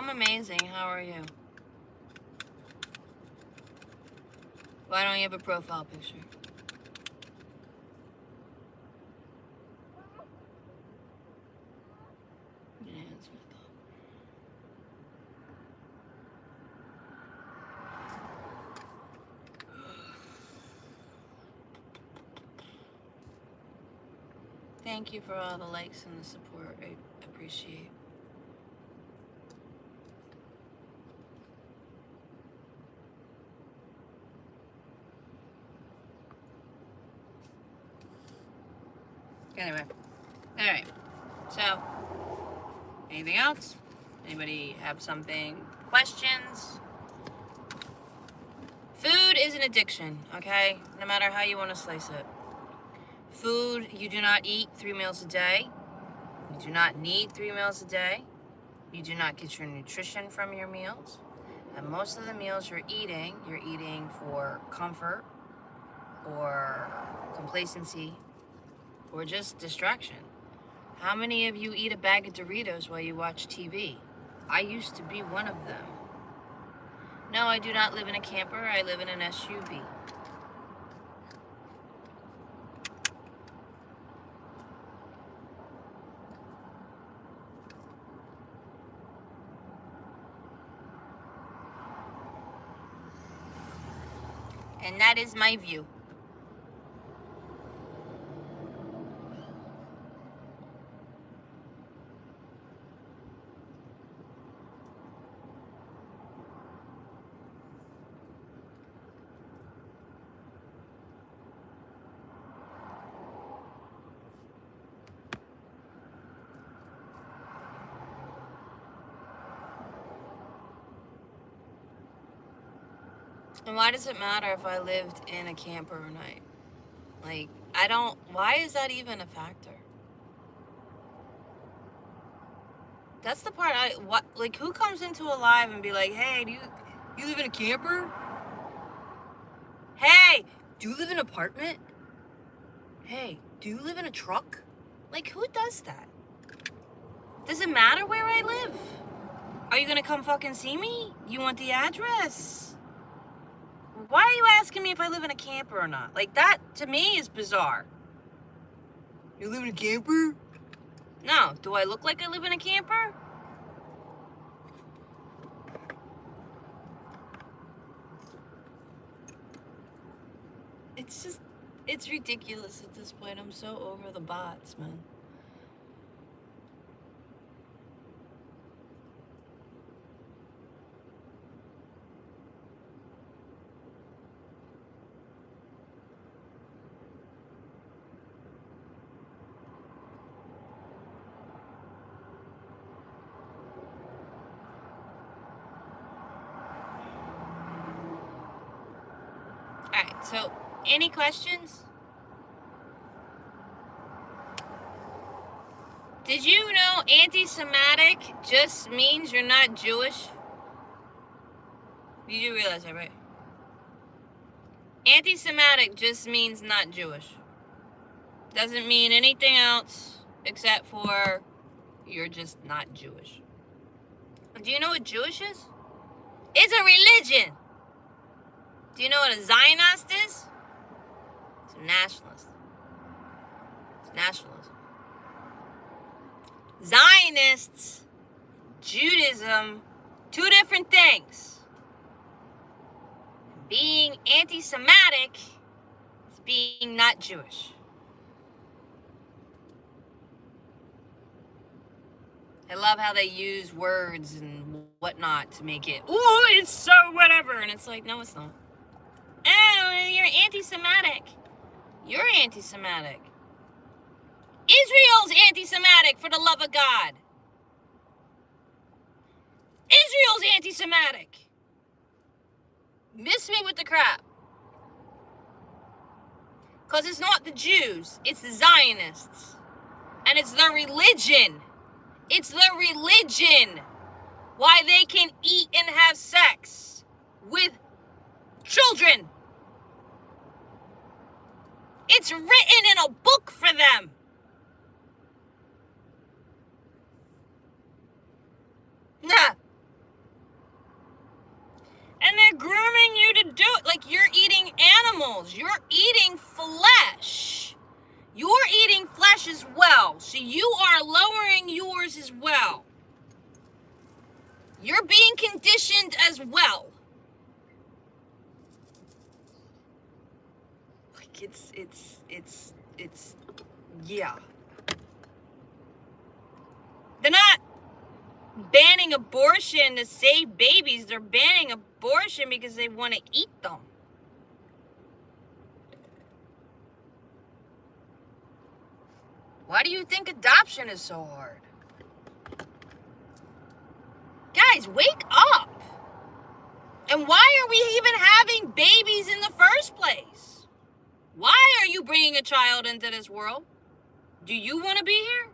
[SPEAKER 1] I'm amazing. How are you? Why don't you have a profile picture? Yeah, that's what I thought. Thank you for all the likes and the support. I appreciate. Anyway, all right. So, anything else? Anybody have something? Questions? Food is an addiction, okay? No matter how you want to slice it. Food, you do not eat 3 meals a day. You do not need 3 meals a day. You do not get your nutrition from your meals. And most of the meals you're eating for comfort or complacency or just distraction. How many of you eat a bag of Doritos while you watch TV? I used to be one of them. No, I do not live in a camper. I live in an SUV. And that is my view. And why does it matter if I lived in a camper or not? Like, why is that even a factor? That's the part who comes into a live and be like, hey, do you live in a camper? Hey, do you live in an apartment? Hey, do you live in a truck? Like, who does that? Does it matter where I live? Are you gonna come fucking see me? You want the address? Why are you asking me if I live in a camper or not? Like, that, to me, is bizarre. You live in a camper? No. Do I look like I live in a camper? It's ridiculous at this point. I'm so over the bots, man. Alright, so, any questions? Did you know anti-Semitic just means you're not Jewish? You do realize that, right? Anti-Semitic just means not Jewish. Doesn't mean anything else except for you're just not Jewish. Do you know what Jewish is? It's a religion. Do you know what a Zionist is? It's a nationalist. It's nationalism. Zionists, Judaism, two different things. Being anti-Semitic is being not Jewish. I love how they use words and whatnot to make it, ooh, it's so whatever. And it's like, no, it's not. Oh, you're anti-Semitic. You're anti-Semitic. Israel's anti-Semitic, for the love of God. Israel's anti-Semitic. Miss me with the crap. Because it's not the Jews, it's the Zionists. And it's their religion. It's their religion. Why they can eat and have sex with children. It's written in a book for them. Nah. grooming you to do it. Like, you're eating animals. You're eating flesh. You're eating flesh as well. So you are lowering yours as well. You're being conditioned as well. Like, it's, yeah. They're not banning abortion to save babies. They're banning abortion because they want to eat them. Why do you think adoption is so hard? Guys, wake up. And why are we even having babies in the first place? Why are you bringing a child into this world? Do you want to be here?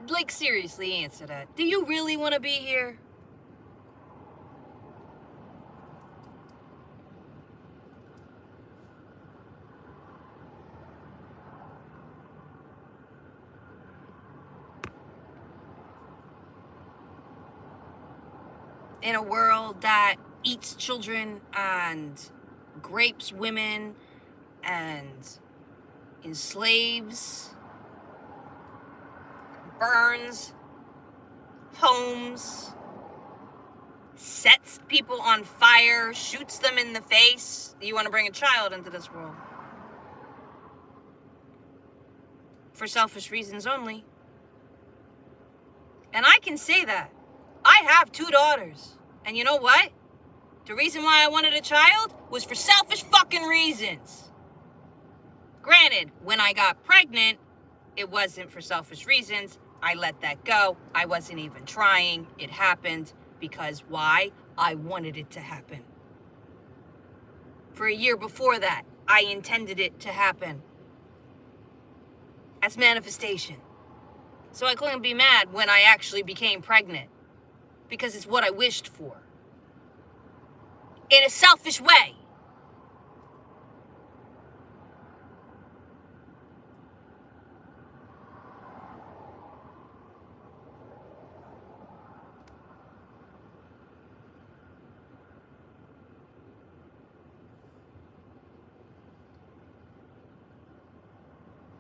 [SPEAKER 1] Like, seriously, answer that. Do you really want to be here? In a world that eats children and rapes women and enslaves, burns homes, sets people on fire, shoots them in the face. You want to bring a child into this world for selfish reasons only. And I can say that. I have 2 daughters. And you know what? The reason why I wanted a child was for selfish fucking reasons. Granted, when I got pregnant, it wasn't for selfish reasons. I let that go. I wasn't even trying. It happened because why? I wanted it to happen. For a year before that, I intended it to happen. As manifestation. So I couldn't be mad when I actually became pregnant. Because it's what I wished for. In a selfish way.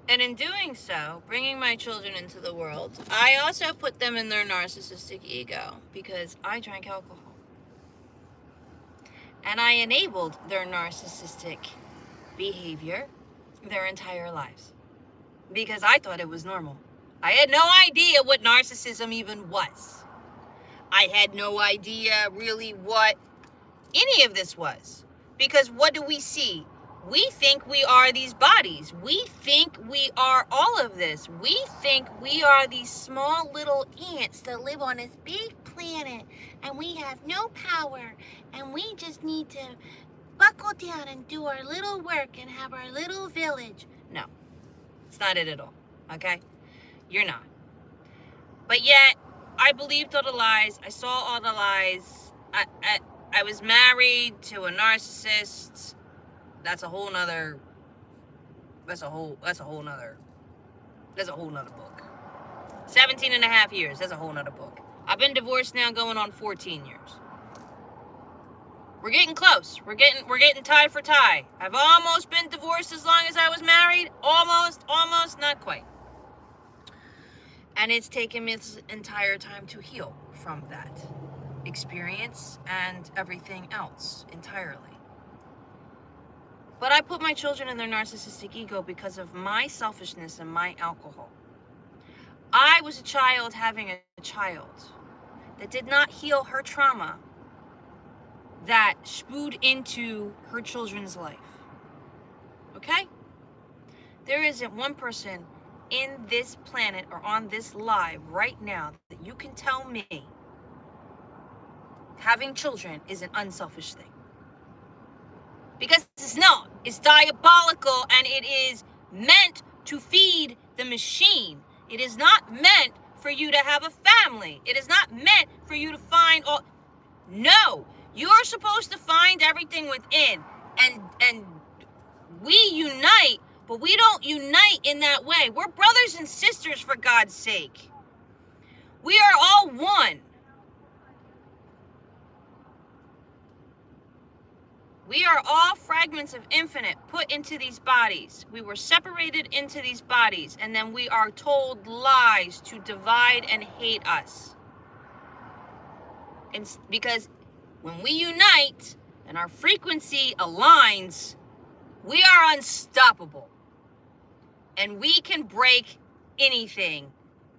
[SPEAKER 1] And in doing so, bringing my children into the world, I also put them in their narcissistic ego because I drank alcohol. And I enabled their narcissistic behavior their entire lives because I thought it was normal. I had no idea what narcissism even was. I had no idea really what any of this was. Because what do we see? We think we are these bodies. We think we are all of this. We think we are these small little ants that live on this big planet and we have no power and we just need to buckle down and do our little work and have our little village. No, it's not it at all, okay? You're not. But yet, I believed all the lies. I saw all the lies. I was married to a narcissist. That's a whole nother book. 17 and a half years, that's a whole nother book. I've been divorced now going on 14 years. We're getting close. We're getting tie for tie. I've almost been divorced as long as I was married. Almost, not quite. And it's taken me its entire time to heal from that experience and everything else entirely. But I put my children in their narcissistic ego because of my selfishness and my alcohol. I was a child having a child that did not heal her trauma that spewed into her children's life. Okay? There isn't one person in this planet or on this live right now that you can tell me having children is an unselfish thing. Because it's not. It's diabolical and it is meant to feed the machine. It is not meant for you to have a family. It is not meant for you to find all. No, you're supposed to find everything within. And we unite, but we don't unite in that way. We're brothers and sisters, for God's sake. We are all one. We are all fragments of infinite put into these bodies. We were separated into these bodies, and then we are told lies to divide and hate us. And because when we unite and our frequency aligns, we are unstoppable. And we can break anything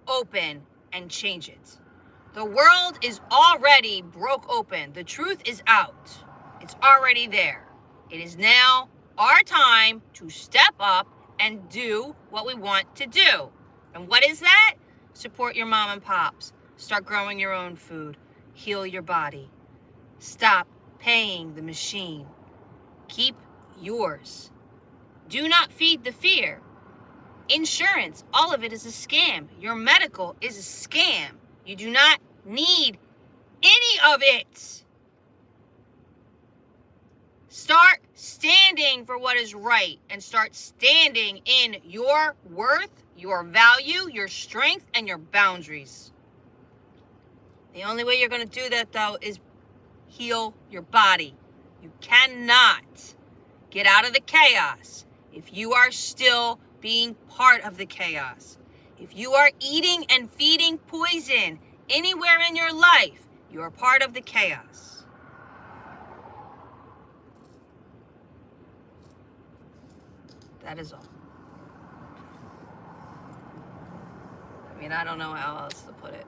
[SPEAKER 1] open and change it. The world is already broke open. The truth is out. It's already there. It is now our time to step up and do what we want to do. And what is that? Support your mom and pops. Start growing your own food. Heal your body. Stop paying the machine. Keep yours. Do not feed the fear. Insurance, all of it is a scam. Your medical is a scam. You do not need any of it. Start standing for what is right and start standing in your worth, your value, your strength, and your boundaries. The only way you're going to do that, though, is heal your body. You cannot get out of the chaos if you are still being part of the chaos. If you are eating and feeding poison anywhere in your life, you are part of the chaos. That is all. I mean, I don't know how else to put it.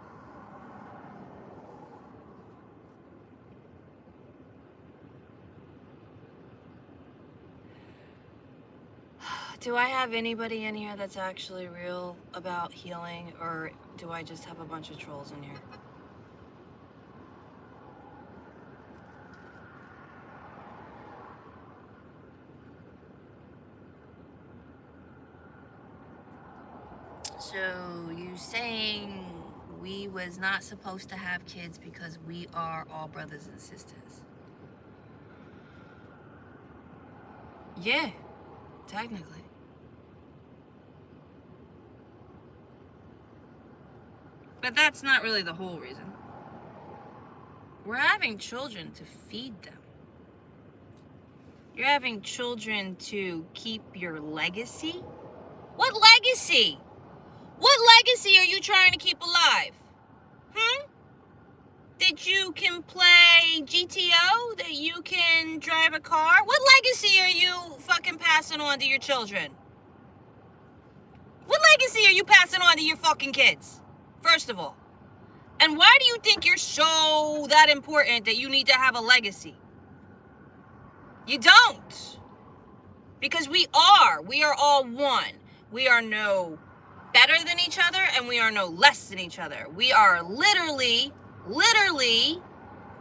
[SPEAKER 1] Do I have anybody in here that's actually real about healing, or do I just have a bunch of trolls in here? So you saying we was not supposed to have kids because we are all brothers and sisters? Yeah, technically. But that's not really the whole reason. We're having children to feed them. You're having children to keep your legacy? What legacy? What legacy are you trying to keep alive? That you can play GTO? That you can drive a car? What legacy are you fucking passing on to your children? What legacy are you passing on to your fucking kids? First of all. And why do you think you're so that important that you need to have a legacy? You don't. Because we are all one. We are no better than each other and we are no less than each other. We are literally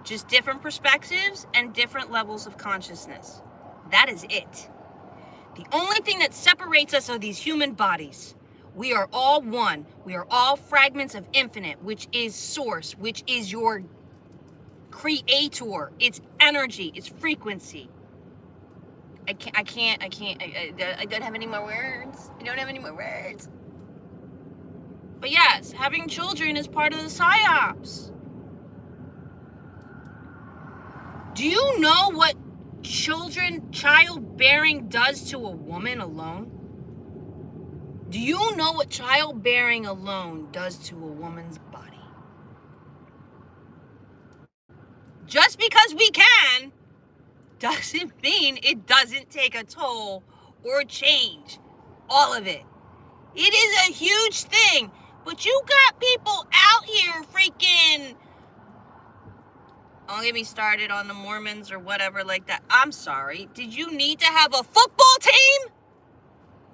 [SPEAKER 1] just different perspectives and different levels of consciousness. That is it. The only thing that separates us are these human bodies. We are all one. We are all fragments of infinite, which is source, which is your creator. It's energy, it's frequency. I don't have any more words. I don't have any more words. But yes, having children is part of the psyops. Do you know what childbearing does to a woman alone? Do you know what childbearing alone does to a woman's body? Just because we can doesn't mean it doesn't take a toll or change all of it. It is a huge thing, but you got people out here freaking, don't get me started on the Mormons or whatever like that. I'm sorry. Did you need to have a football team?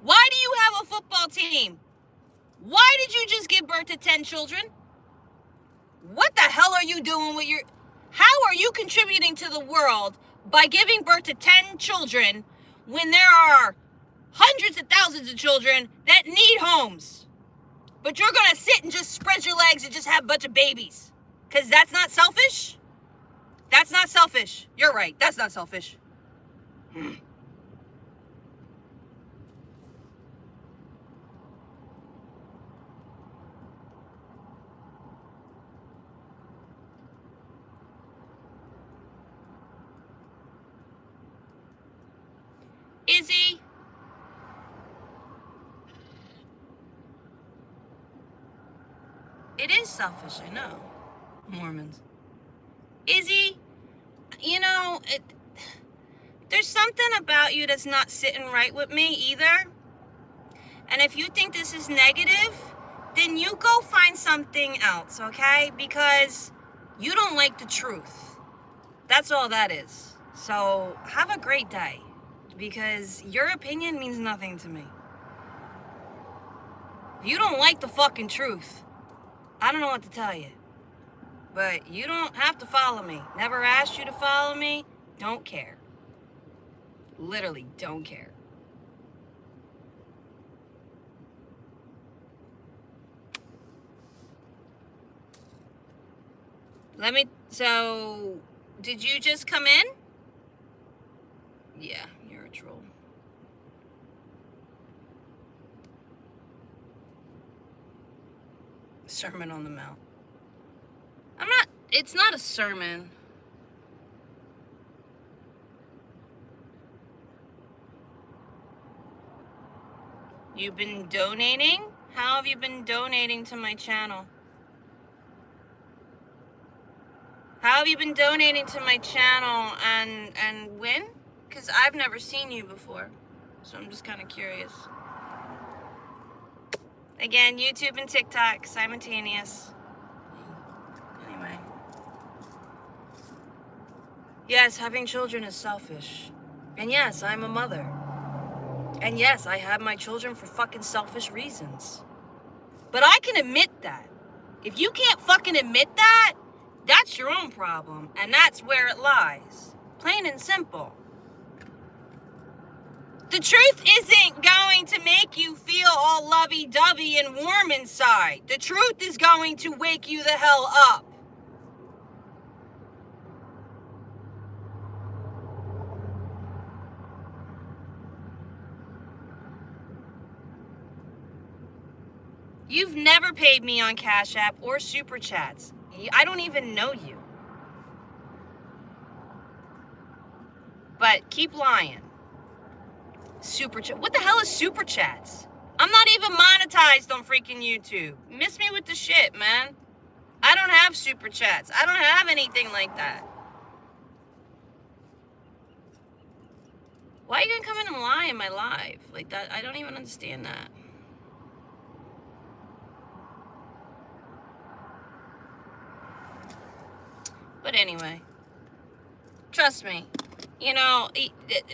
[SPEAKER 1] Why do you have a football team? Why did you just give birth to 10 children? What the hell are you doing with your... How are you contributing to the world by giving birth to 10 children when there are hundreds of thousands of children that need homes? But you're going to sit and just spread your legs and just have a bunch of babies. Because that's not selfish? That's not selfish. You're right. That's not selfish. Izzy? It is selfish, I know. Mormons. Izzy, you know, there's something about you that's not sitting right with me either. And if you think this is negative, then you go find something else, okay? Because you don't like the truth. That's all that is. So have a great day, because your opinion means nothing to me. If you don't like the fucking truth, I don't know what to tell you. But you don't have to follow me. Never asked you to follow me. Don't care. Literally don't care. So, did you just come in? Yeah, you're a troll. Sermon on the Mount. It's not a sermon. You've been donating? How have you been donating to my channel? How have you been donating to my channel, and when? Because I've never seen you before. So I'm just kind of curious. Again, YouTube and TikTok, simultaneous. Anyway. Yes, having children is selfish. And yes, I'm a mother. And yes, I have my children for fucking selfish reasons. But I can admit that. If you can't fucking admit that, that's your own problem. And that's where it lies. Plain and simple. The truth isn't going to make you feel all lovey-dovey and warm inside. The truth is going to wake you the hell up. You've never paid me on Cash App or Super Chats. I don't even know you. But keep lying. Super Chat. What the hell is Super Chats? I'm not even monetized on freaking YouTube. Miss me with the shit, man. I don't have Super Chats. I don't have anything like that. Why are you gonna come in and lie in my live? Like that, I don't even understand that. But anyway, trust me. You know,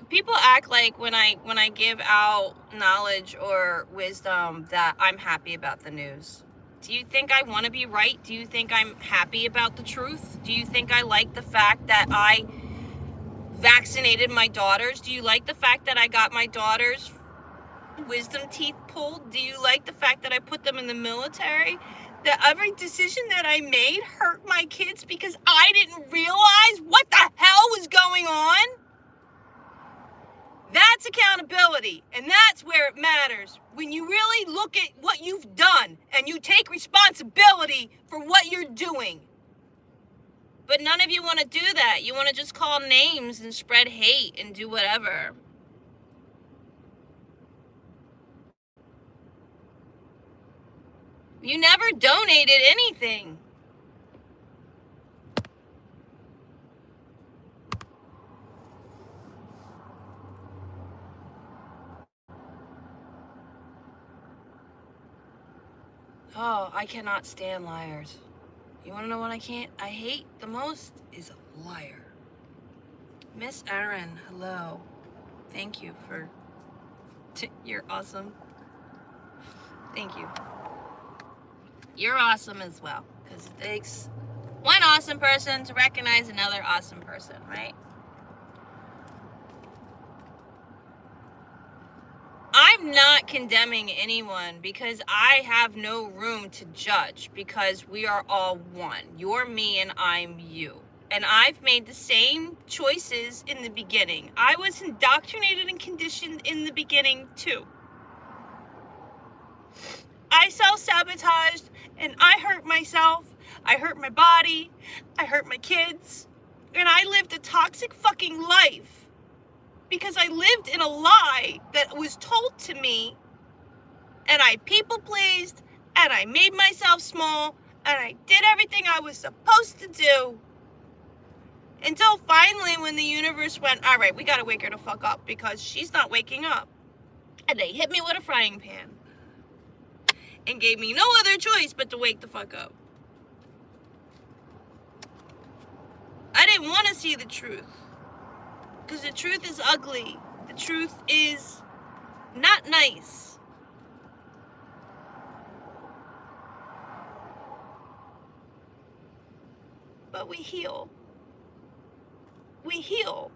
[SPEAKER 1] people act like when I give out knowledge or wisdom that I'm happy about the news. Do you think I want to be right? Do you think I'm happy about the truth? Do you think I like the fact that I vaccinated my daughters? Do you like the fact that I got my daughters' wisdom teeth pulled? Do you like the fact that I put them in the military? That every decision that I made hurt my kids because I didn't realize what the hell was going on? That's accountability, and that's where it matters. When you really look at what you've done and you take responsibility for what you're doing. But none of you want to do that. You want to just call names and spread hate and do whatever. You never donated anything. Oh, I cannot stand liars. You want to know what I hate the most is a liar. Miss Erin, hello. Thank you for, you're awesome. Thank you. You're awesome as well, because it takes one awesome person to recognize another awesome person, right? I'm not condemning anyone because I have no room to judge, because we are all one. You're me and I'm you. And I've made the same choices in the beginning. I was indoctrinated and conditioned in the beginning too. I self-sabotaged and I hurt myself. I hurt my body. I hurt my kids. And I lived a toxic fucking life.
[SPEAKER 2] because I lived in a lie that was told to me, and I people pleased, and I made myself small, and I did everything I was supposed to do. Until finally, when the universe went, all right, we gotta wake her the fuck up because she's not waking up. And they hit me with a frying pan and gave me no other choice but to wake the fuck up. I didn't want to see the truth because the truth is ugly. The truth is not nice. But we heal. We heal.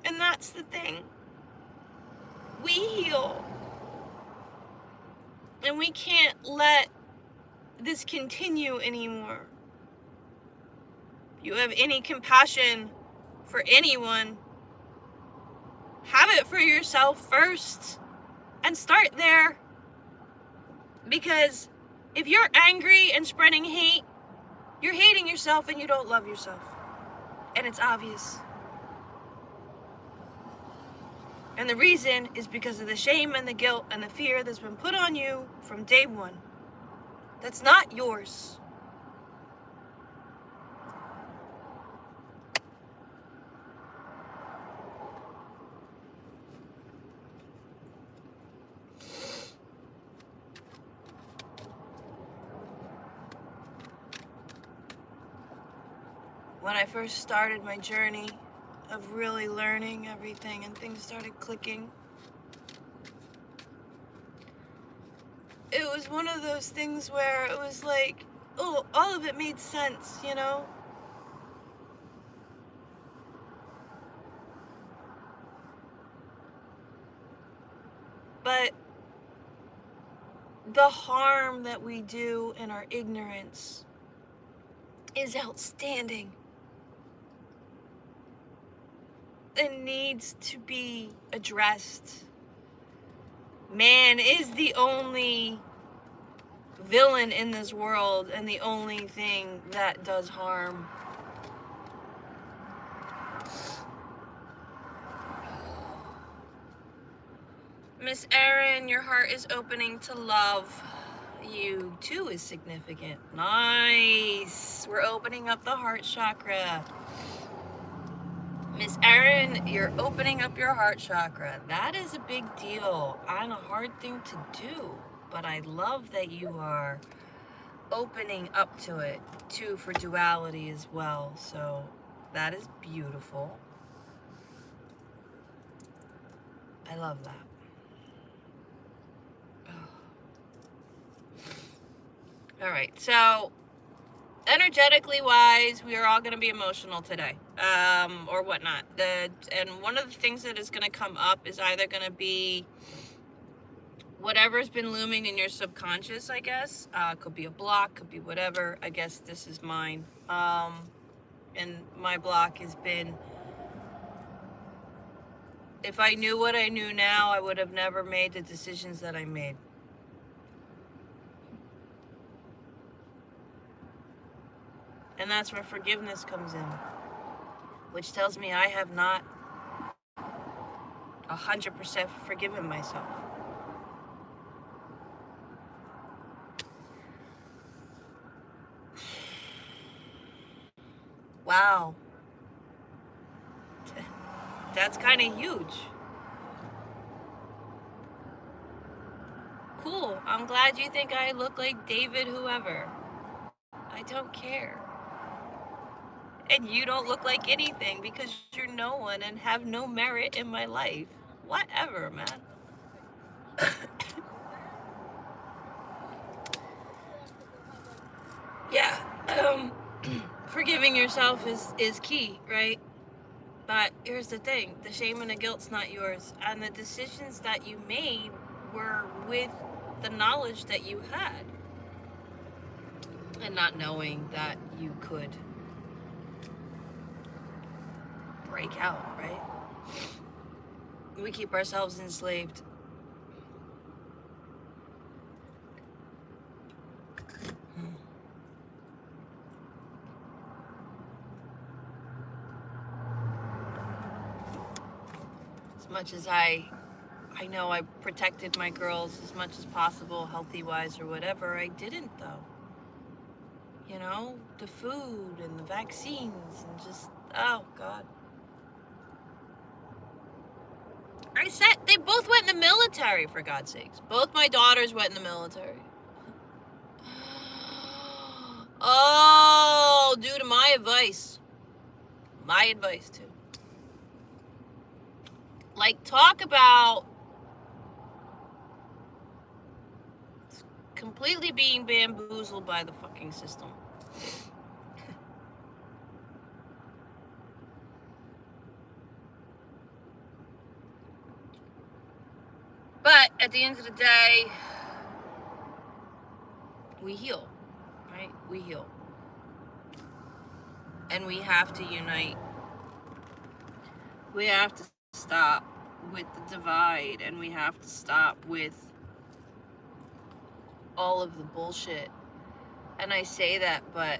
[SPEAKER 2] And that's the thing. We heal. And we can't let this continue anymore. If you have any compassion for anyone, have it for yourself first and start there. Because if you're angry and spreading hate, you're hating yourself and you don't love yourself. And it's obvious. And the reason is because of the shame and the guilt and the fear that's been put on you from day one. That's not yours. When I first started my journey of really learning everything and things started clicking, it was one of those things where it was like, oh, all of it made sense, you know? But the harm that we do in our ignorance is outstanding. It needs to be addressed. Man is the only villain in this world and the only thing that does harm. Miss Erin, your heart is opening to love. You too is significant. Nice. We're opening up the heart chakra. Miss Erin, you're opening up your heart chakra. That is a big deal and a hard thing to do. But I love that you are opening up to it too, for duality as well. So that is beautiful. I love that. All right, so energetically wise, we are all going to be emotional today, or whatnot. And one of the things that is going to come up is either going to be whatever's been looming in your subconscious, I guess. Could be a block, could be whatever. I guess this is mine. And my block has been, if I knew what I knew now, I would have never made the decisions that I made. And that's where forgiveness comes in, which tells me I have not 100% forgiven myself. Wow. That's kind of huge. Cool. I'm glad you think I look like David whoever. I don't care. And you don't look like anything because you're no one and have no merit in my life. Whatever, man. Yeah. Forgiving yourself is key, right? But here's the thing. The shame and the guilt's not yours. And the decisions that you made were with the knowledge that you had. And not knowing that you could break out, right? We keep ourselves enslaved. As much as I know I protected my girls as much as possible, healthy-wise or whatever, I didn't though. You know, the food and the vaccines and just, oh God. I said, they both went in the military, for God's sakes. Both my daughters went in the military. Oh, due to my advice. My advice, too. Like, talk about completely being bamboozled by the fucking system. But at the end of the day, we heal, right? We heal. And we have to unite. We have to stop with the divide, and we have to stop with all of the bullshit. And I say that, but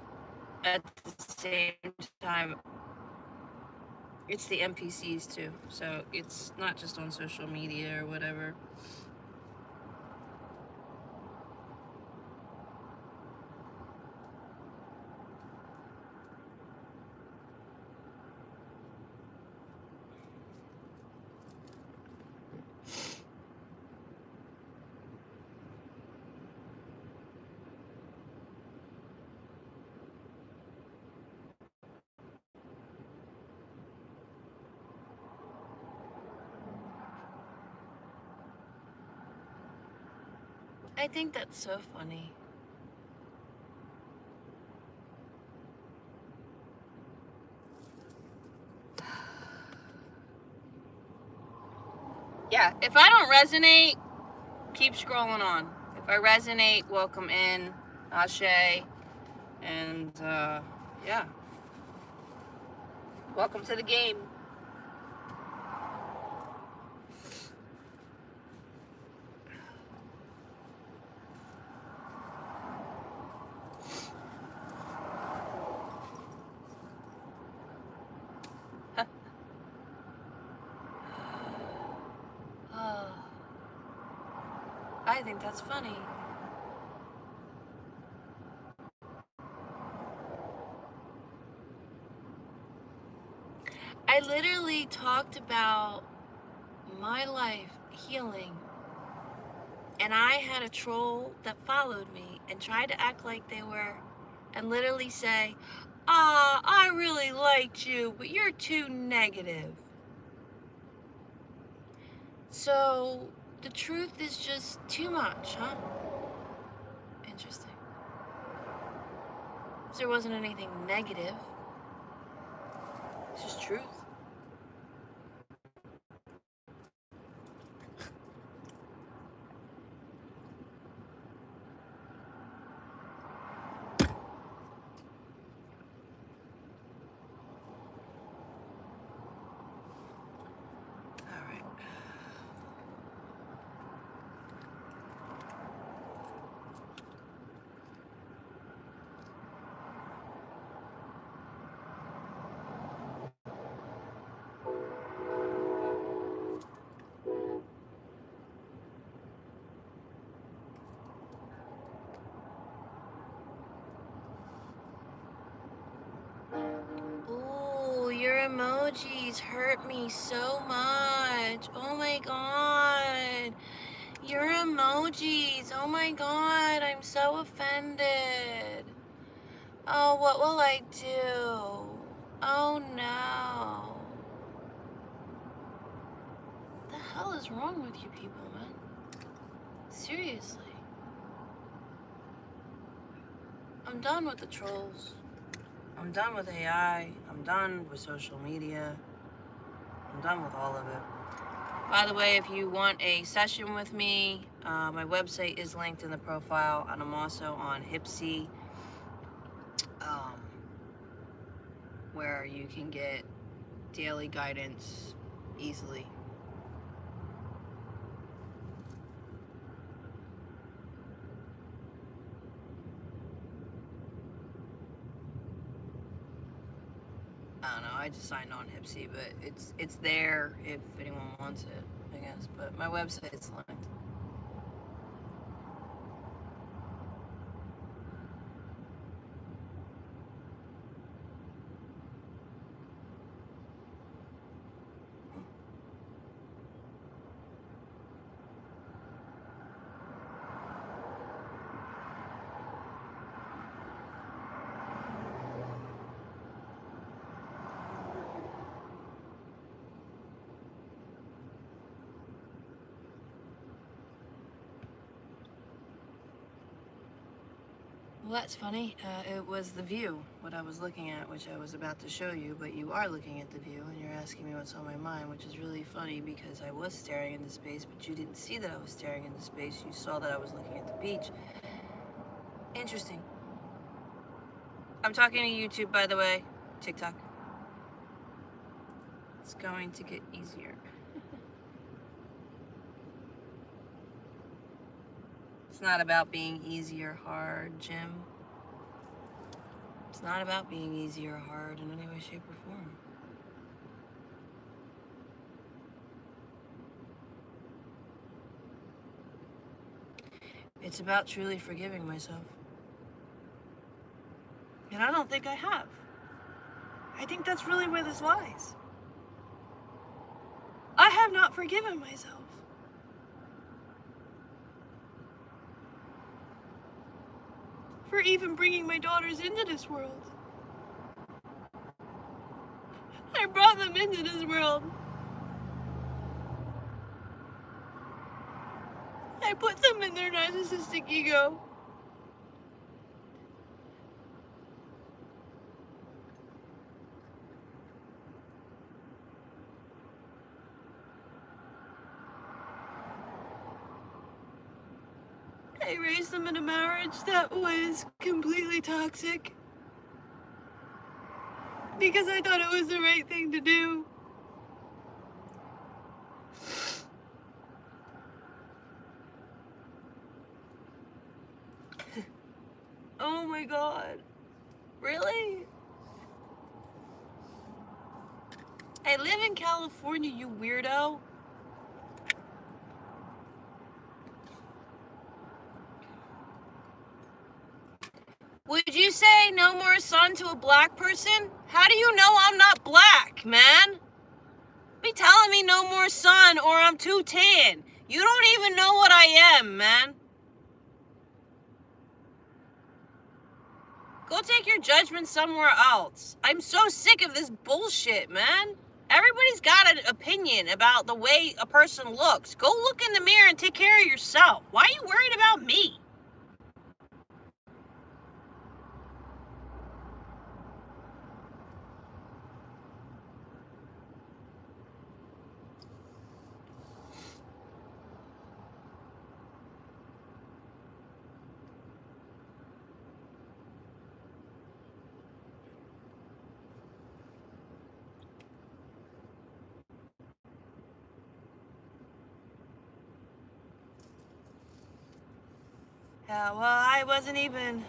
[SPEAKER 2] at the same time, it's the NPCs too. So it's not just on social media or whatever. I think that's so funny. Yeah, if I don't resonate, keep scrolling on. If I resonate, welcome in, Ashe, and yeah, welcome to the game. I think that's funny. I literally talked about my life healing, and I had a troll that followed me and tried to act like they were, and literally say, I really liked you, but you're too negative. So the truth is just too much, huh? Interesting. There wasn't anything negative. It's just truth. Ooh, your emojis hurt me so much. Oh my god. Your emojis. Oh my god, I'm so offended. Oh, what will I do? Oh no. What the hell is wrong with you people, man? Seriously. I'm done with the trolls. I'm done with AI. I'm done with social media. I'm done with all of it. By the way, if you want a session with me, my website is linked in the profile, and I'm also on Hipsy, where you can get daily guidance easily. I don't know,
[SPEAKER 1] I just signed on Hipsy, but it's there if anyone wants it, I guess. But my website's linked. Well, that's funny. It was the view, what I was looking at, which I was about to show you, but you are looking at the view and you're asking me what's on my mind, which is really funny because I was staring into space, but you didn't see that I was staring into space. You saw that I was looking at the beach. Interesting. I'm talking to YouTube, by the way. TikTok. It's going to get easier. It's not about being easy or hard, Jim. It's not about being easy or hard in any way, shape, or form. It's about truly forgiving myself. And I don't think I have. I think that's really where this lies. I have not forgiven myself. For even bringing my daughters into this world. I brought them into this world. I put them in their narcissistic ego. I raised them in a marriage that was completely toxic. Because I thought it was the right thing to do. Oh my God. Really? I live in California, you weirdo. Would you say no more sun to a black person? How do you know I'm not black, man? Be telling me no more sun or I'm too tan. You don't even know what I am, man. Go take your judgment somewhere else. I'm so sick of this bullshit, man. Everybody's got an opinion about the way a person looks. Go look in the mirror and take care of yourself. Why are you worried about me? Yeah, well, I wasn't even...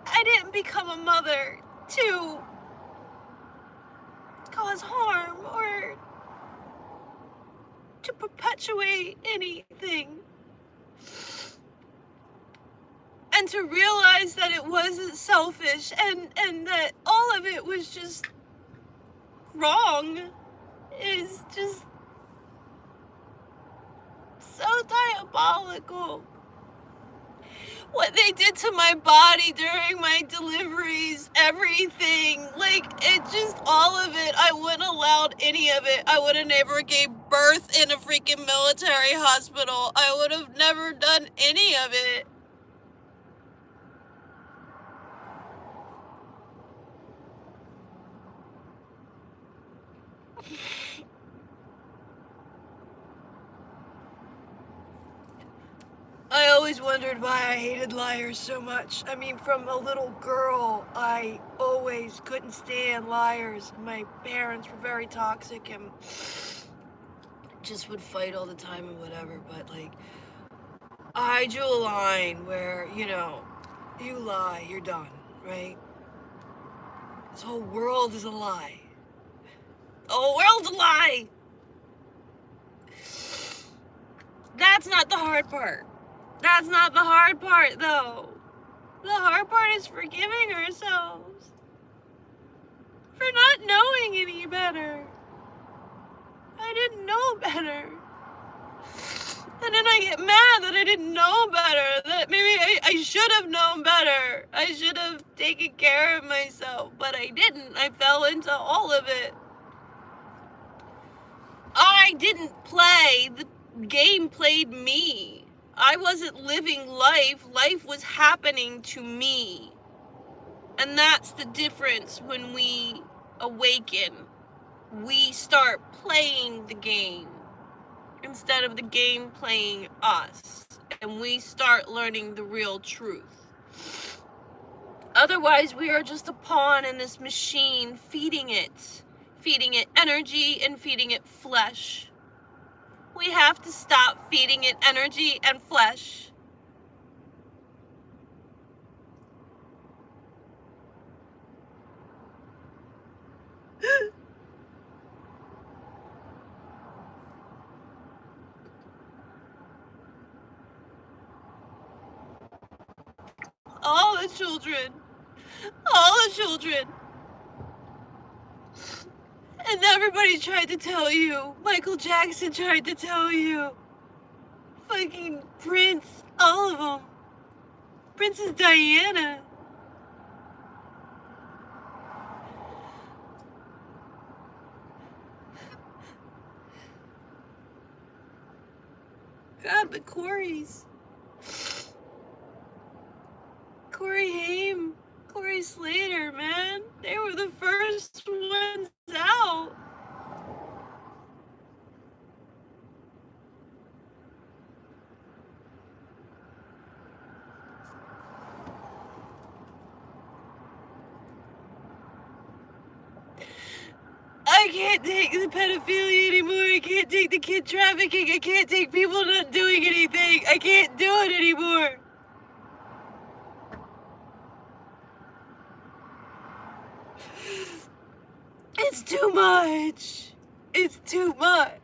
[SPEAKER 1] I didn't become a mother to cause harm or to perpetuate anything. And to realize that it wasn't selfish and that all of it was just wrong is just so diabolical. What they did to my body during my deliveries, everything, like, it just, all of it, I wouldn't have allowed any of it. I would have never gave birth in a freaking military hospital. I would have never done any of it. I always wondered why I hated liars so much. I mean, from a little girl, I always couldn't stand liars. My parents were very toxic, and
[SPEAKER 2] just would fight all the time and whatever, but like, I drew a line where, you know, you lie, you're done, right? This whole world is a lie. The whole world's a lie! That's not the hard part. That's not the hard part, though. The hard part is forgiving ourselves for not knowing any better. I didn't know better. And then I get mad that I didn't know better, that maybe I should have known better. I should have taken care of myself, but I didn't. I fell into all of it. I didn't play. The game played me. I wasn't living life. Life was happening to me. And that's the difference when we awaken. We start playing the game instead of the game playing us. And we start learning the real truth. Otherwise, we are just a pawn in this machine, feeding it energy and feeding it flesh. We have to stop feeding it energy and flesh. All the children. And everybody tried to tell you. Michael Jackson tried to tell you. Fucking Prince, all of them. Princess Diana. God, the Coreys. Corey Haim, Corey Slater, man. They were the first ones out. I can't take the pedophilia anymore. I can't take the kid trafficking. I can't take people not doing anything. I can't do it anymore. It's too much. It's too much.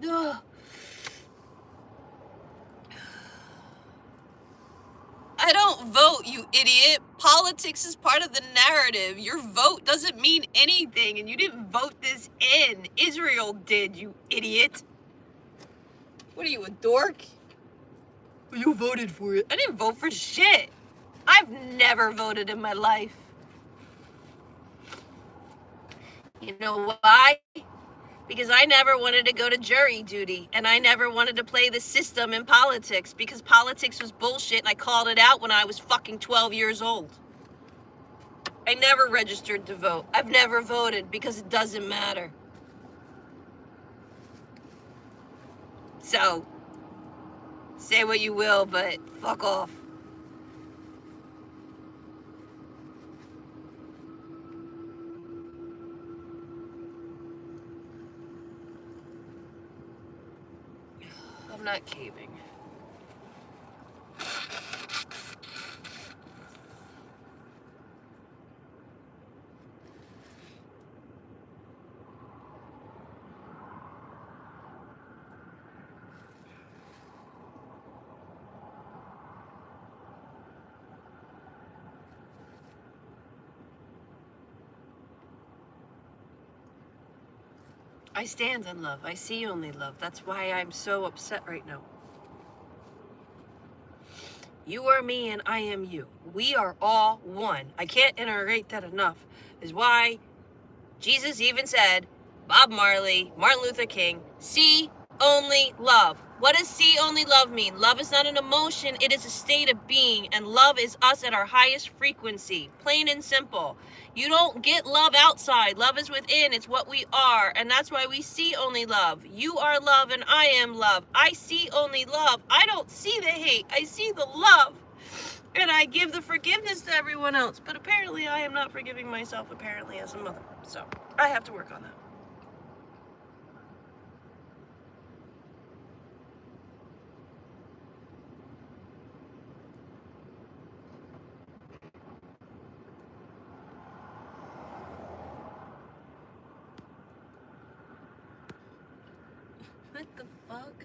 [SPEAKER 2] Ugh. I don't vote, you idiot. Politics is part of the narrative. Your vote doesn't mean anything, and you didn't vote this in. Israel did, you idiot. What are you, a dork? You voted for it. I didn't vote for shit. I've never voted in my life. You know why? Because I never wanted to go to jury duty, and I never wanted to play the system in politics, because politics was bullshit, and I called it out when I was fucking 12 years old. I never registered to vote. I've never voted because it doesn't matter. So, say what you will, but fuck off. I'm not caving. I stand on love. I see only love. That's why I'm so upset right now. You are me and I am you. We are all one. I can't iterate that enough. Is why Jesus even said, Bob Marley, Martin Luther King, see only love. What does see only love mean? Love is not an emotion, it is a state of being, and love is us at our highest frequency. Plain and simple. You don't get love outside. Love is within. It's what we are, and that's why we see only love. You are love and I am love. I see only love. I don't see the hate. I see the love. And I give the forgiveness to everyone else. But apparently I am not forgiving myself, apparently, as a mother. So I have to work on that. What the fuck?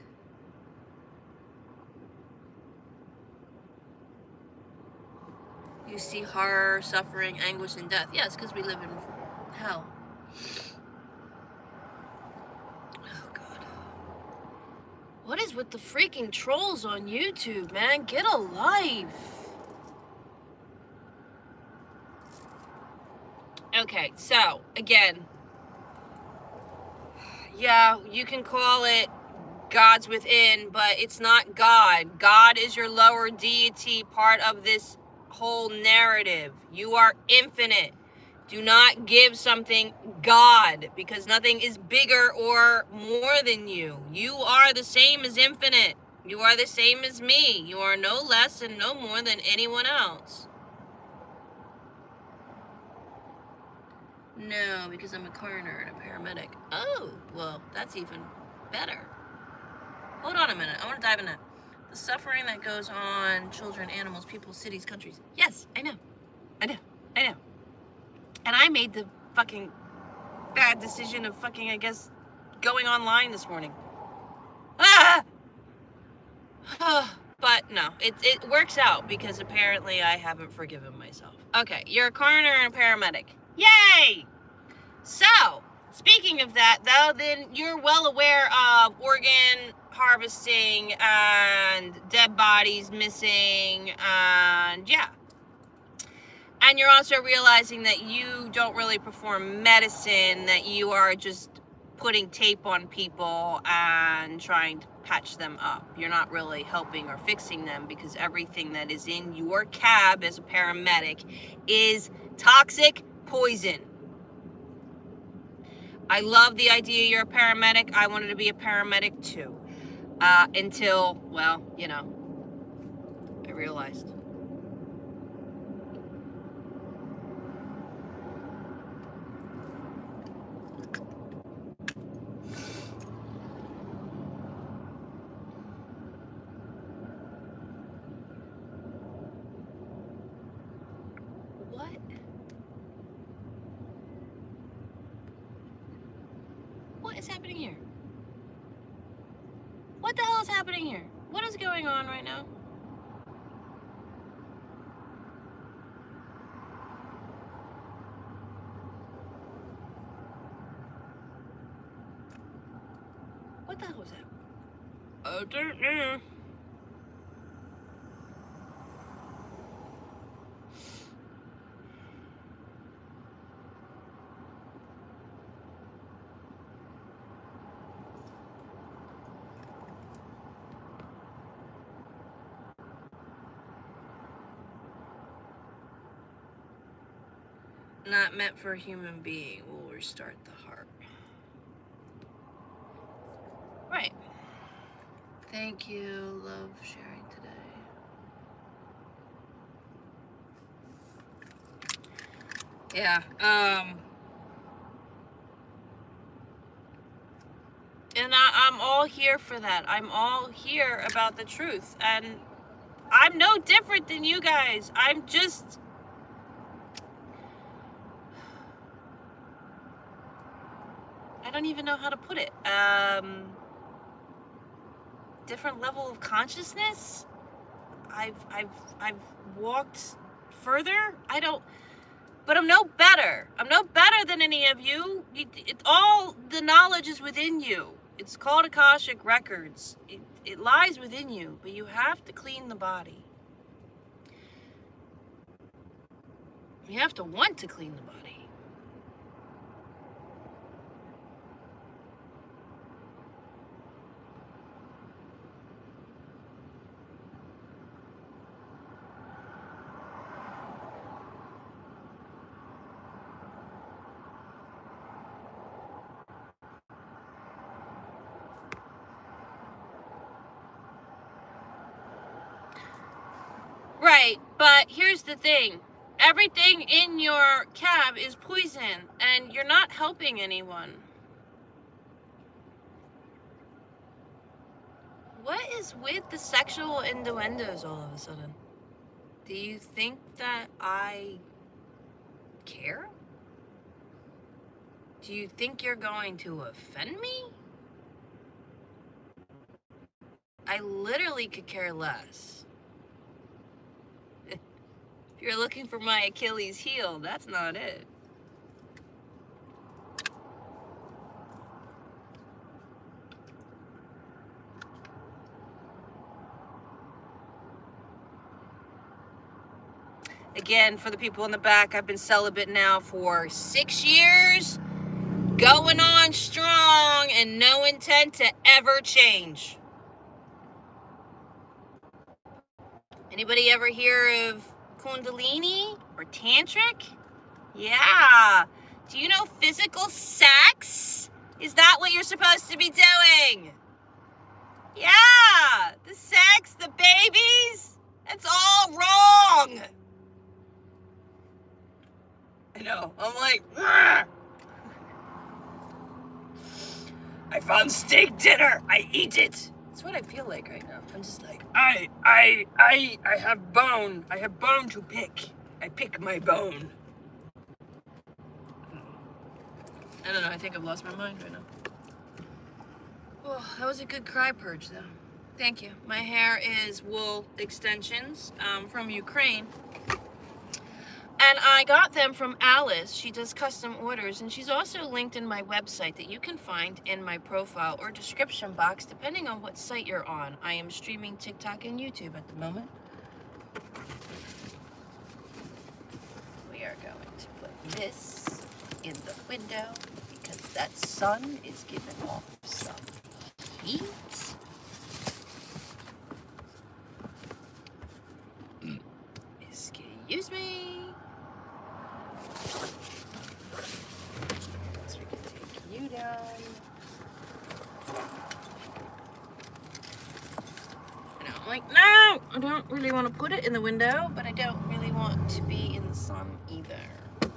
[SPEAKER 2] You see horror, suffering, anguish, and death. Yes, because we live in hell. Oh, God. What is with the freaking trolls on YouTube, man? Get a life. Okay, so, again, yeah, you can call it God's within, but it's not God. God is your lower deity, part of this whole narrative. You are infinite. Do not give something God, because nothing is bigger or more than you. You are the same as infinite. You are the same as me. You are no less and no more than anyone else. No, because I'm a coroner and a paramedic. Oh, well, that's even better. Hold on a minute. I want to dive in that. The suffering that goes on, children, animals, people, cities, countries. Yes, I know. I know. I know. And I made the fucking bad decision of fucking, I guess, going online this morning. Ah! But no, it works out because apparently I haven't forgiven myself. Okay, you're a coroner and a paramedic. Yay! So, speaking of that, though, then you're well aware of organ harvesting and dead bodies missing, and yeah. And you're also realizing that you don't really perform medicine, that you are just putting tape on people and trying to patch them up. You're not really helping or fixing them because everything that is in your cab as a paramedic is toxic poison. I love the idea you're a paramedic. I wanted to be a paramedic too. Until, well, you know, I realized. What? What is happening here? What the hell is happening here? What is going on right now? What the hell was that? I don't know. Not meant for a human being will restart the heart. Right. Thank you. Love sharing today. Yeah. And I'm all here for that. I'm all here about the truth. And I'm no different than you guys. I'm just... I don't even know how to put it. Different level of consciousness. I've walked further. But I'm no better. I'm no better than any of you. All the knowledge is within you. It's called Akashic Records. It lies within you, but you have to clean the body. You have to want to clean the body. Right,
[SPEAKER 1] But here's the thing. Everything in your cab is poison, and you're not helping anyone. What is with the sexual innuendos all of a sudden? Do you think that I care? Do you think you're going to offend me? I literally could care less. If you're looking for my Achilles heel, that's not it. Again, for the people in the back, I've been celibate now for 6 years, going on strong, and no intent to ever change. Anybody ever hear of Kundalini or Tantric? Yeah. Do you know physical sex? Is that what you're supposed to be doing? Yeah. The sex, the babies, that's all wrong. I know. I'm like, "Rah! I found steak dinner. I eat it." That's what I feel like right now. I'm just like, I have bone. I have bone to pick. I pick my bone. I don't know. I think I've lost my mind right now. Oh, that was a good cry purge, though. Thank you. My hair is wool extensions from Ukraine. And I got them from Alice. She does custom orders, and she's also linked in my website that you can find in my profile or description box, depending on what site you're on. I am streaming TikTok and YouTube at the moment. We are going to put this in the window because that sun is giving off some heat. Excuse me. So we can take you down. And I'm like, no, I don't really want to put it in the window, but I don't really want to be in the sun either. I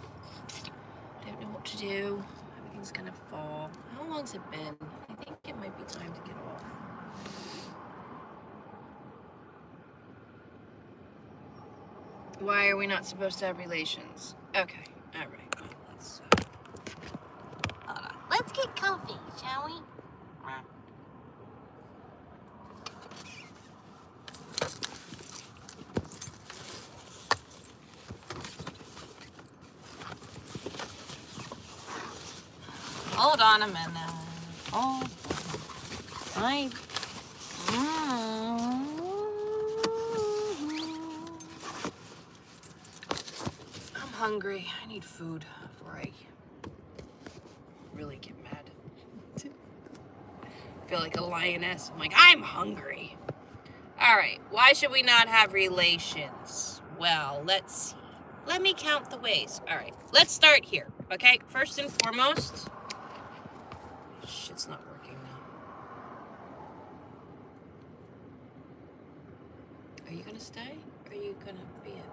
[SPEAKER 1] don't know what to do. Everything's gonna fall. How long's it been? I think it might be time to get off. Why are we not supposed to have relations? Okay, all right. Let's get comfy, shall we? Hold on a minute. Oh, I'm hungry. I need food before I really get mad. I feel like a lioness. I'm like, I'm hungry. All right. Why should we not have relations? Well, let's see. Let me count the ways. All right. Let's start here. Okay. First and foremost. Shit's not working now. Are you going to stay? Or are you going to be it?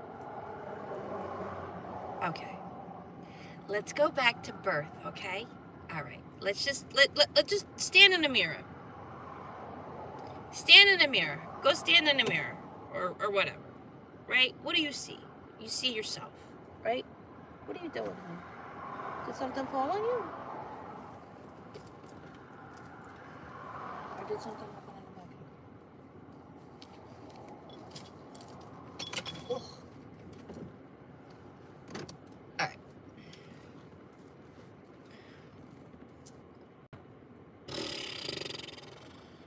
[SPEAKER 1] Okay. Let's go back to birth, okay? All right. Let's just let's just stand in a mirror. Stand in a mirror. Go stand in a mirror or whatever. Right? What do you see? You see yourself, right? What are you doing? Did something fall on you? Or did something happen in the back? Ugh. All right.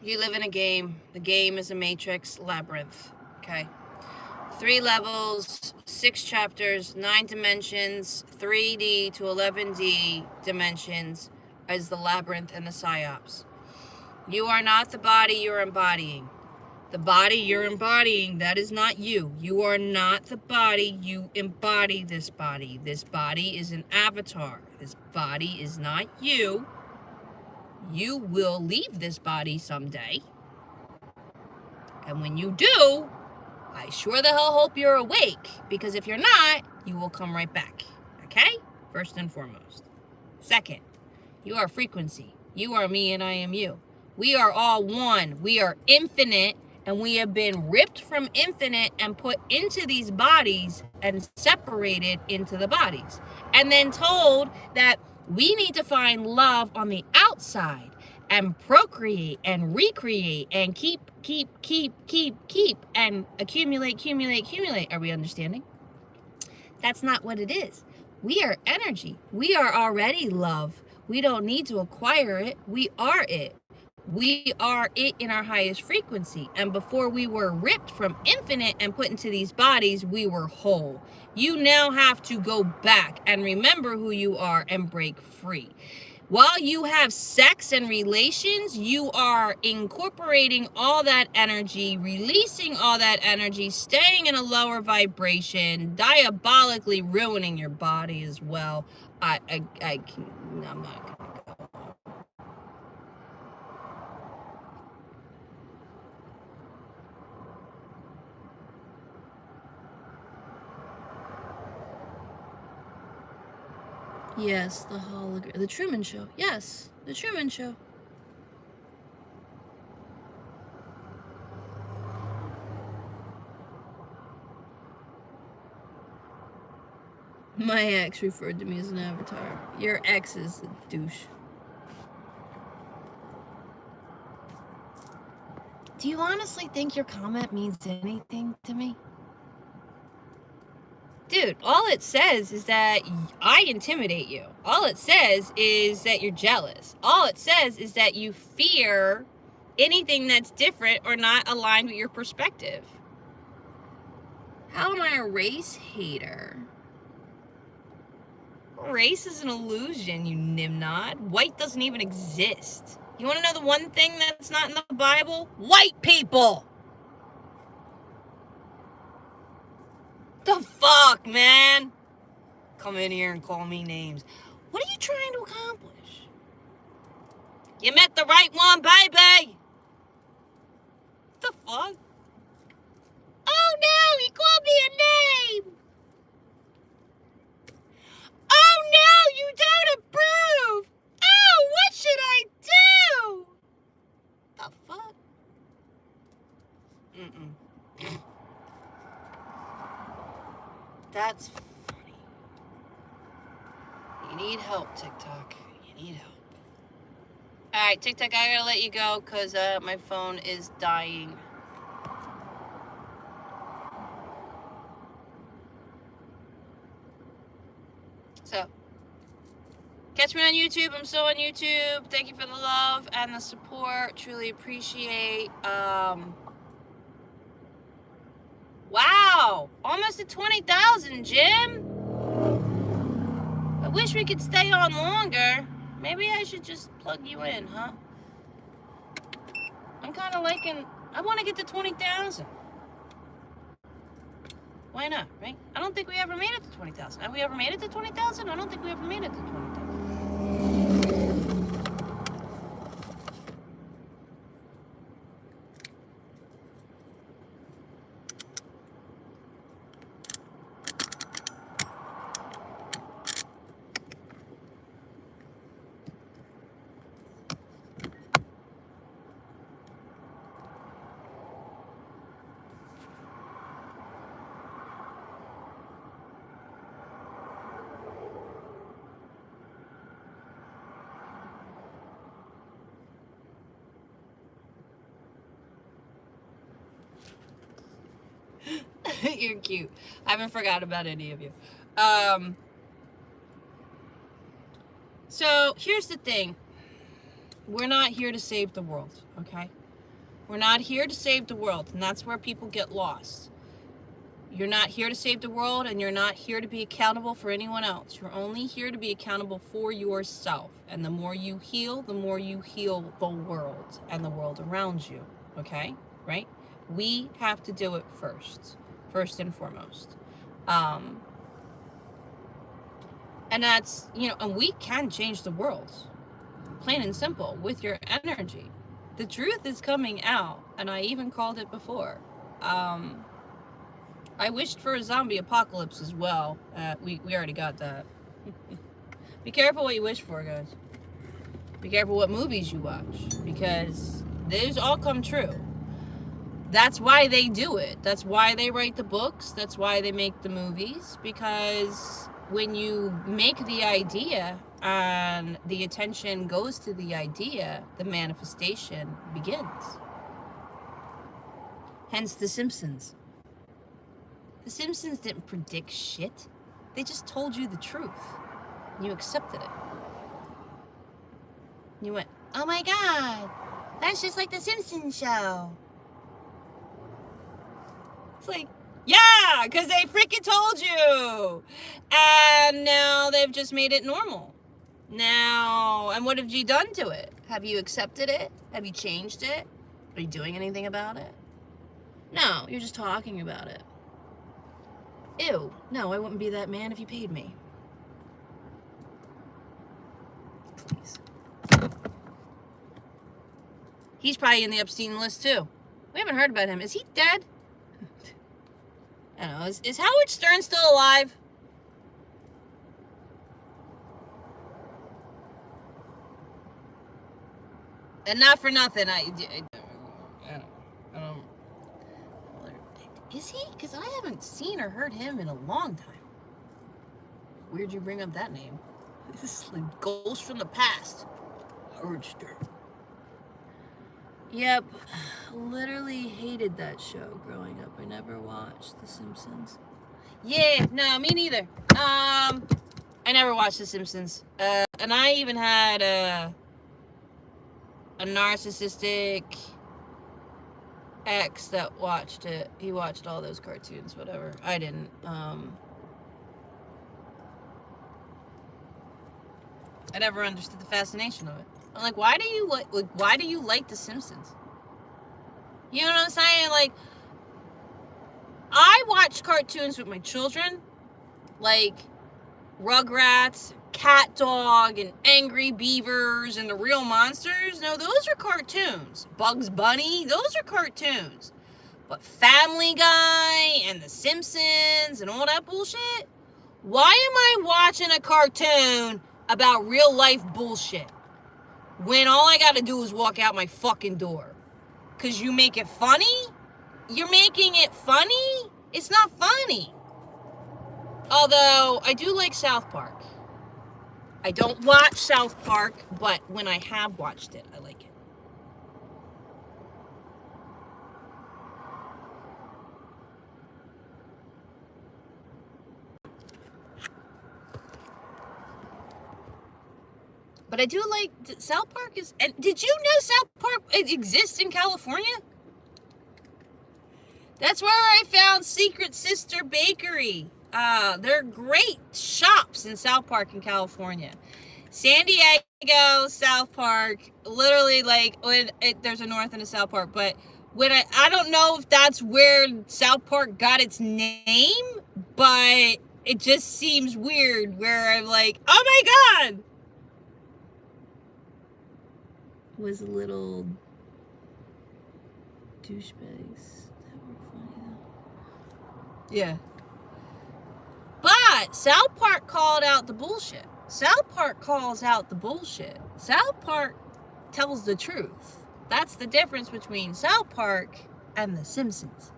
[SPEAKER 1] You live in a game. The game is a matrix labyrinth, okay? 3 levels, 6 chapters, 9 dimensions, 3D to 11D dimensions is the labyrinth and the psyops. You are not the body you're embodying. The body you're embodying, that is not you. You are not the body. You embody this body. This body is an avatar. This body is not you. You will leave this body someday. And when you do,
[SPEAKER 2] I sure the hell hope you're awake, because if you're not, you will come right back. Okay? First and foremost. Second, you are frequency. You are me and I am you. We are all one. We are infinite, and we have been ripped from infinite and put into these bodies and separated into the bodies. And then told that we need to find love on the outside and procreate and recreate and keep and accumulate. Are we understanding? That's not what it is. We are energy. We are already love. We don't need to acquire it. We are it. We are it in our highest frequency. And before we were ripped from infinite and put into these bodies, we were whole. You now have to go back and remember who you are and break free. While you have sex and relations, you are incorporating all that energy, releasing all that energy, staying in a lower vibration, diabolically ruining your body as well. I'm not gonna go. Yes, the hologram. The Truman Show. Yes, the Truman Show. My ex referred to me as an avatar. Your ex is a douche. Do you honestly think your comment means anything to me? Dude, all it says is that I intimidate you. All it says is that you're jealous. All it says is that you fear anything that's different or not aligned with your perspective. How am I a race hater? Race is an illusion, you nimnod. White doesn't even exist. You want to know the one thing that's not in the Bible? White people! The fuck, man? Come in here and call me names. What are you trying to accomplish? You met the right one, baby! The fuck? Oh no, he called me a name! Oh no, you don't approve! Oh, what should I do? The fuck? That's funny. You need help, TikTok. You need help. Alright, TikTok, I gotta let you go because my phone is dying. So, catch me on YouTube. I'm still on YouTube. Thank you for the love and the support. Truly appreciate. Wow, almost at 20,000, Jim. I wish we could stay on longer. Maybe I should just plug you in, huh? I'm kind of liking. I want to get to 20,000. Why not, right? I don't think we ever made it to 20,000. Have we ever made it to 20,000? I don't think we ever made it to 20,000. You're cute. I haven't forgot about any of you. So here's the thing. We're not here to save the world, okay? We're not here to save the world, and that's where people get lost. You're not here to save the world, and you're not here to be accountable for anyone else. You're only here to be accountable for yourself. And the more you heal the world and the world around you, okay? Right? We have to do it first and foremost. And that's, and we can change the world, plain and simple, with your energy. The truth is coming out, and I even called it before. I wished for a zombie apocalypse as well. We already got that. Be careful what you wish for, guys. Be careful what movies you watch, because those all come true. That's why they do it. That's why they write the books. That's why they make the movies, because when you make the idea and the attention goes to the idea, the manifestation begins. Hence The Simpsons. The Simpsons didn't predict shit. They just told you the truth. You accepted it. You went, oh my God, that's just like The Simpsons show. It's like, yeah, because they freaking told you. And now they've just made it normal. Now, and what have you done to it? Have you accepted it? Have you changed it? Are you doing anything about it? No, you're just talking about it. Ew, no, I wouldn't be that man if you paid me. Please. He's probably in the Epstein list too. We haven't heard about him. Is he dead? I don't know. Is Howard Stern still alive? And not for nothing, I don't. Is he? Because I haven't seen or heard him in a long time. Weird you bring up that name. This is like ghost from the past. Howard Stern. Yep. Literally hated that show growing up. I never watched The Simpsons. Yeah, no, me neither. I never watched The Simpsons. And I even had a narcissistic ex that watched it. He watched all those cartoons, whatever. I didn't. I never understood the fascination of it. I'm like, why do you like The Simpsons? You know what I'm saying? Like, I watch cartoons with my children, like Rugrats, Cat Dog, and Angry Beavers, and the Real Monsters. No, those are cartoons. Bugs Bunny, those are cartoons. But Family Guy and The Simpsons and all that bullshit? Why am I watching a cartoon about real life bullshit when all I gotta do is walk out my fucking door? Because you make it funny? You're making it funny? It's not funny. Although, I do like South Park. I don't watch South Park, but when I have watched it, I like it. But I do like South Park is. And did you know South Park exists in California? That's where I found Secret Sister Bakery. They're great shops in South Park in California. San Diego, South Park, literally like there's a North and a South Park, but when I don't know if that's where South Park got its name, but it just seems weird where I'm like, oh my God! Was little douchebags that were funny though. Yeah. But South Park called out the bullshit. South Park calls out the bullshit. South Park tells the truth. That's the difference between South Park and The Simpsons.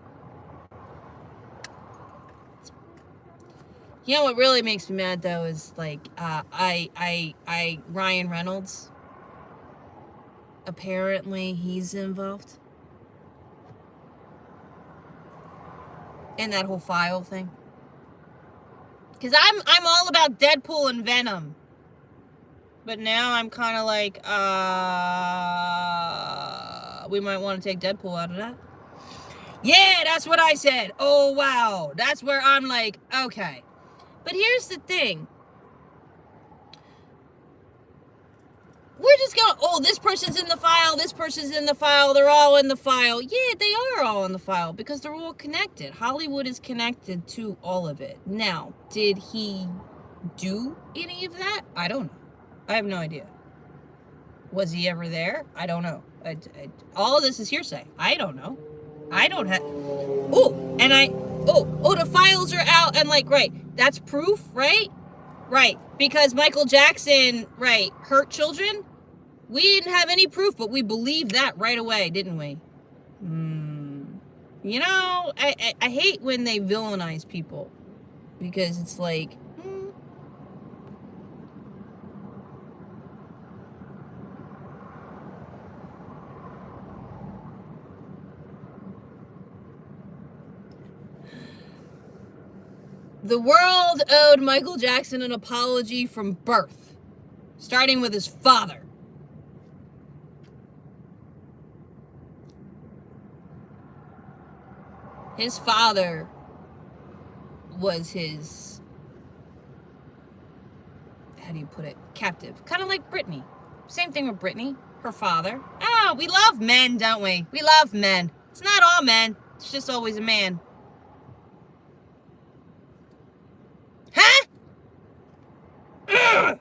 [SPEAKER 2] You know what really makes me mad though is like Ryan Reynolds. Apparently he's involved in that whole file thing. Because I'm all about Deadpool and Venom. But now I'm kind of like, we might want to take Deadpool out of that. Yeah, that's what I said. Oh, wow. That's where I'm like, okay. But here's the thing. We're just going, oh, this person's in the file, this person's in the file, they're all in the file. Yeah, they are all in the file because they're all connected. Hollywood is connected to all of it. Now, did he do any of that? I don't know. I have no idea. Was he ever there? I don't know. All of this is hearsay. I don't know. I don't have... Oh, and oh, the files are out, and like, right, that's proof, right? Right, because Michael Jackson, right, hurt children. We didn't have any proof, but we believed that right away, didn't we? You know, I hate when they villainize people, because it's like, the world owed Michael Jackson an apology from birth, starting with his father. His father was his, how do you put it, captive. Kind of like Britney. Same thing with Britney, her father. Oh, we love men, don't we? We love men. It's not all men. It's just always a man. Huh? Ugh.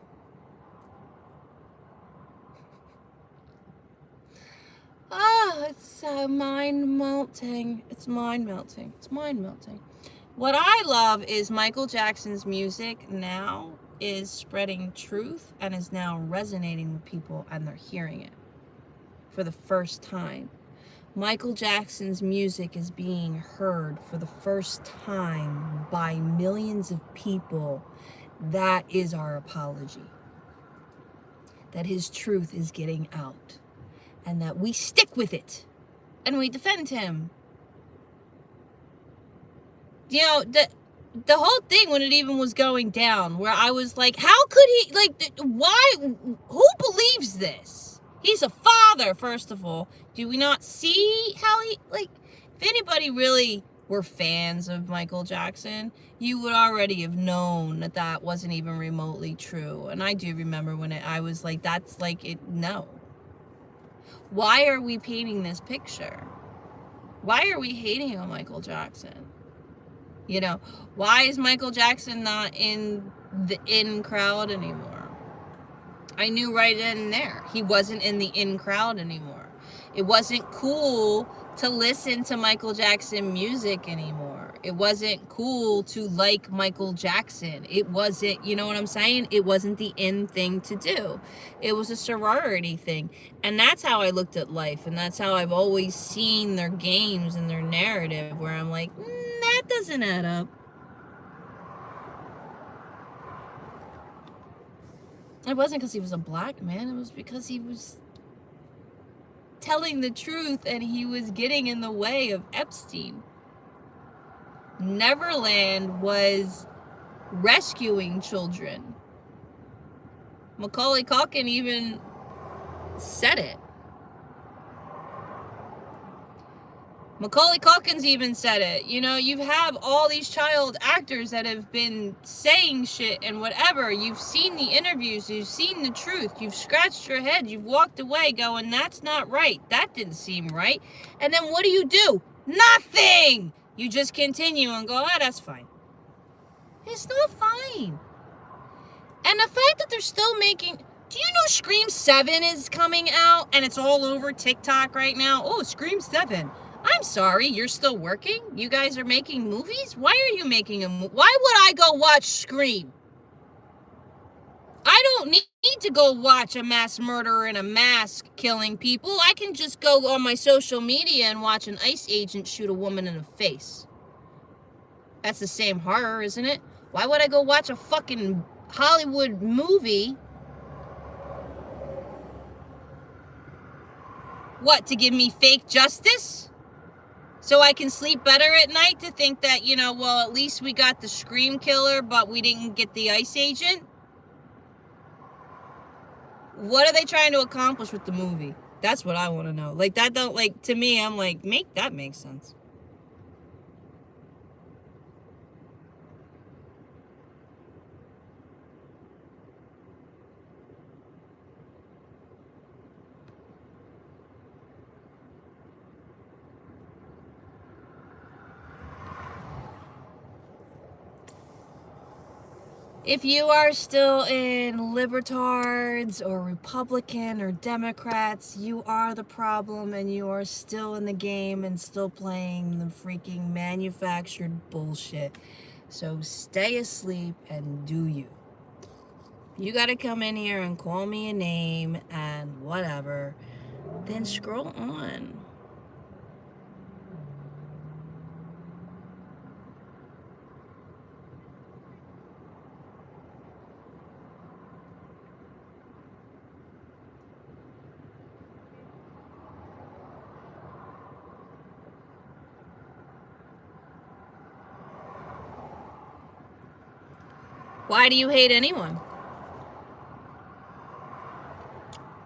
[SPEAKER 2] Oh, it's mind melting. It's mind melting. It's mind melting. What I love is Michael Jackson's music now is spreading truth and is now resonating with people, and they're hearing it for the first time. Michael Jackson's music is being heard for the first time by millions of people. That is our apology. That his truth is getting out, and that we stick with it and we defend him. You know, the whole thing when it even was going down, where I was like, how could he, like, why, who believes this? He's a father, first of all. Do we not see how he, like, if anybody really were fans of Michael Jackson, you would already have known that that wasn't even remotely true. And I do remember when I was like, that's like, it, no. Why are we painting this picture? Why are we hating on Michael Jackson? You know, why is Michael Jackson not in the in crowd anymore? I knew right then and there. He wasn't in the in crowd anymore. It wasn't cool to listen to Michael Jackson music anymore. It wasn't cool to like Michael Jackson. It wasn't, you know what I'm saying? It wasn't the in thing to do. It was a sorority thing. And that's how I looked at life. And that's how I've always seen their games and their narrative, where I'm like, that doesn't add up. It wasn't because he was a black man. It was because he was telling the truth and he was getting in the way of Epstein. Neverland was rescuing children. Macaulay Culkin even said it. Macaulay Culkin's even said it. You know, you have all these child actors that have been saying shit and whatever. You've seen the interviews. You've seen the truth. You've scratched your head. You've walked away going, that's not right. That didn't seem right. And then what do? Nothing! You just continue and go, that's fine. It's not fine. And the fact that they're still making... Do you know Scream 7 is coming out? And it's all over TikTok right now. Oh, Scream 7. I'm sorry, you're still working? You guys are making movies? Why are you making a movie? Why would I go watch Scream? I don't need to go watch a mass murderer in a mask killing people. I can just go on my social media and watch an ICE agent shoot a woman in the face. That's the same horror, isn't it? Why would I go watch a fucking Hollywood movie? What, to give me fake justice? So I can sleep better at night to think that, you know, well, at least we got the Scream killer, but we didn't get the ICE agent? What are they trying to accomplish with the movie? That's what I want to know. Like, that don't, like, to me, I'm like, that makes sense.
[SPEAKER 1] If you are still in libertards or Republican or Democrats, you are the problem and you are still in the game and still playing the freaking manufactured bullshit. So stay asleep and do you. You gotta come in here and call me a name and whatever, then scroll on. Why do you hate anyone?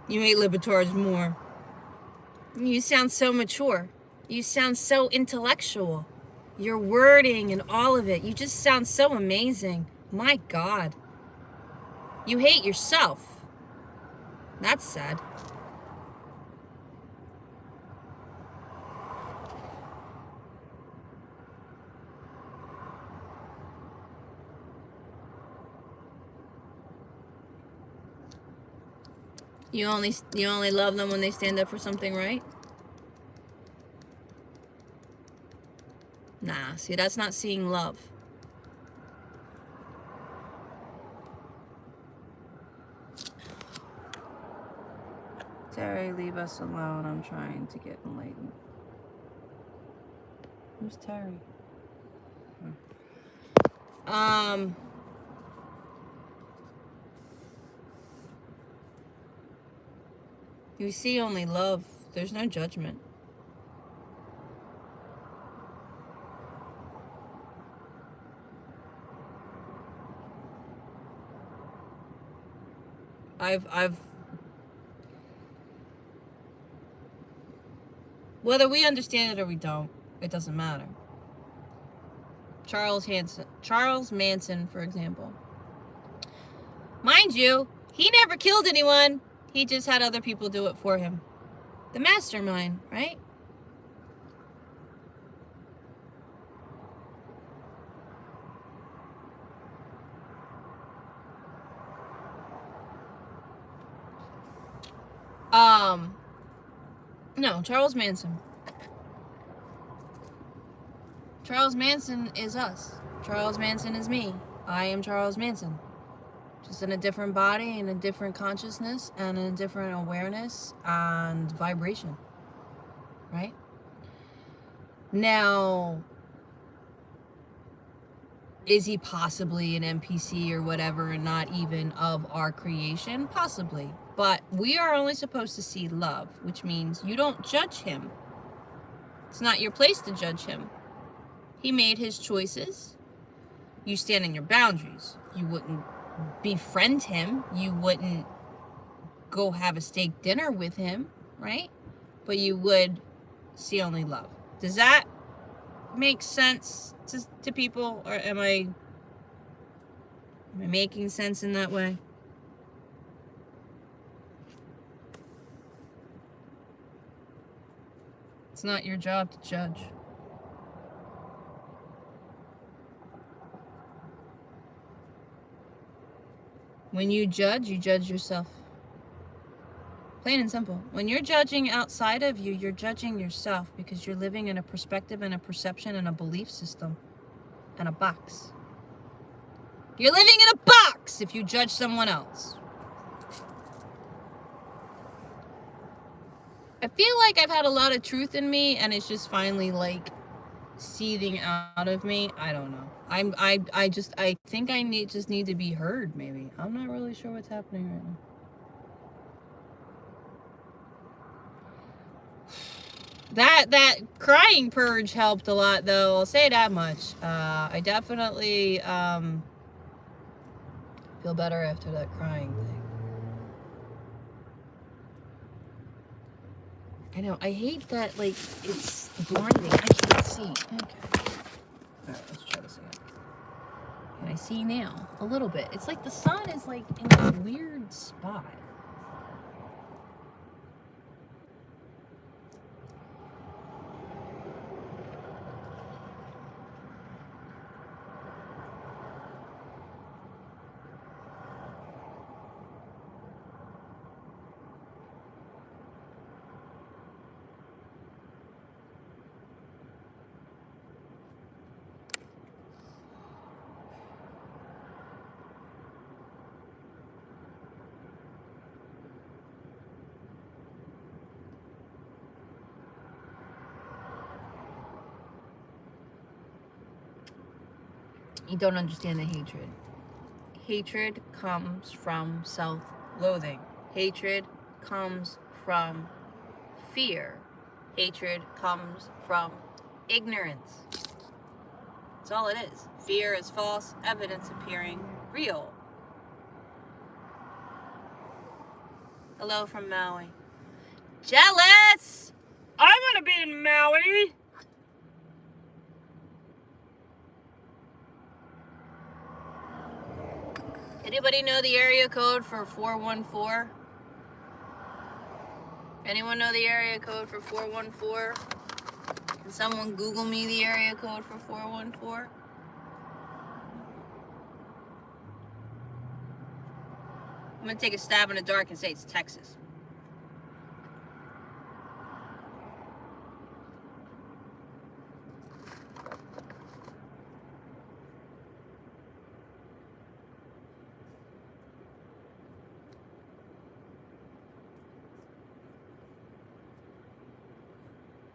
[SPEAKER 1] You hate libertards more. You sound so mature. You sound so intellectual. Your wording and all of it, you just sound so amazing. My God. You hate yourself. That's sad. You only love them when they stand up for something right? Nah, see, that's not seeing love. Terry, leave us alone. I'm trying to get enlightened. Who's Terry? You see only love. There's no judgment. Whether we understand it or we don't, it doesn't matter. Charles Manson, for example. Mind you, he never killed anyone. He just had other people do it for him. The mastermind, right? No, Charles Manson. Charles Manson is us. Charles Manson is me. I am Charles Manson. Just in a different body, in a different consciousness, and in a different awareness and vibration. Right? Now, is he possibly an NPC or whatever and not even of our creation? Possibly. But we are only supposed to see love, which means you don't judge him. It's not your place to judge him. He made his choices. You stand in your boundaries. You wouldn't befriend him. You wouldn't go have a steak dinner with him, right? But you would see only love. Does that make sense to people? Or am I making sense in that way? It's not your job to judge. When you judge yourself. Plain and simple. When you're judging outside of you, you're judging yourself because you're living in a perspective and a perception and a belief system and a box. You're living in a box if you judge someone else. I feel like I've had a lot of truth in me and it's just finally like seething out of me. I don't know. I think I need to be heard maybe. I'm not really sure what's happening right now. That crying purge helped a lot though. I'll say that much. I definitely feel better after that crying thing. I know. I hate that, like, it's blinding. I can't see. Okay. Alright, let's try this again. Can I see now? A little bit. It's like the sun is, like, in this weird spot. You don't understand the hatred. Hatred comes from self-loathing. Hatred comes from fear. Hatred comes from ignorance. That's all it is. Fear is false evidence appearing real. Hello from Maui. Jealous!
[SPEAKER 2] I want to be in Maui.
[SPEAKER 1] Anybody know the area code for 414? Anyone know the area code for 414? Can someone Google me the area code for 414? I'm gonna take a stab in the dark and say it's Texas.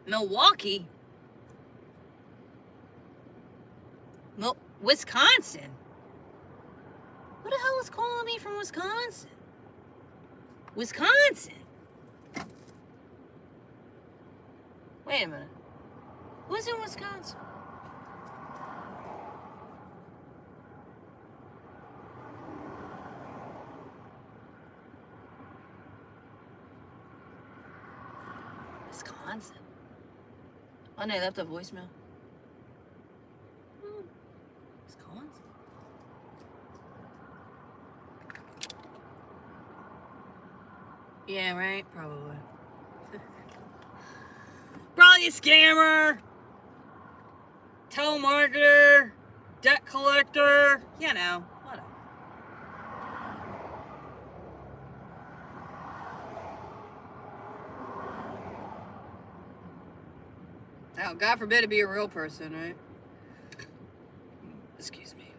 [SPEAKER 1] Milwaukee? Wisconsin? Who the hell is calling me from Wisconsin? Wisconsin? Wait a minute. Who's in Wisconsin? Wisconsin? Oh, no, they left a voicemail. Wisconsin? Yeah, right? Probably.
[SPEAKER 2] Probably a scammer, telemarketer, debt collector.
[SPEAKER 1] You know, whatever. Oh, God forbid it be a real person, right? Excuse me.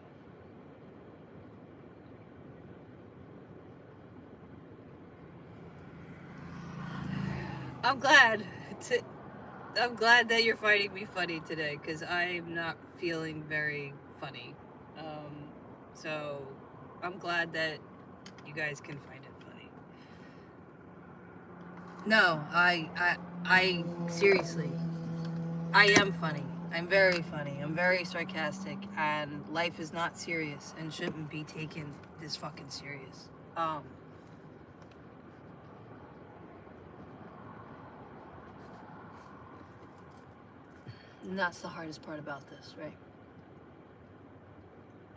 [SPEAKER 1] I'm glad that you're finding me funny today, because I'm not feeling very funny. So I'm glad that you guys can find it funny. No, I seriously, I am funny. I'm very funny. I'm very sarcastic, and life is not serious and shouldn't be taken this fucking serious. And that's the hardest part about this, right?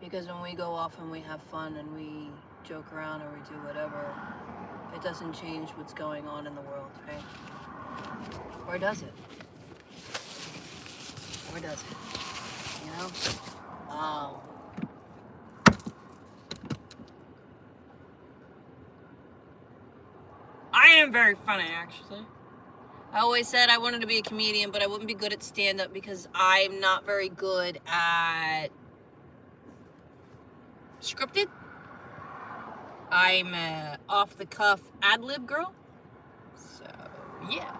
[SPEAKER 1] Because when we go off and we have fun and we joke around or we do whatever, it doesn't change what's going on in the world, right? Or does it? Or does it? You know?
[SPEAKER 2] I am very funny, actually.
[SPEAKER 1] I always said I wanted to be a comedian, but I wouldn't be good at stand-up because I'm not very good at scripted. I'm a off-the-cuff ad-lib girl. So, yeah.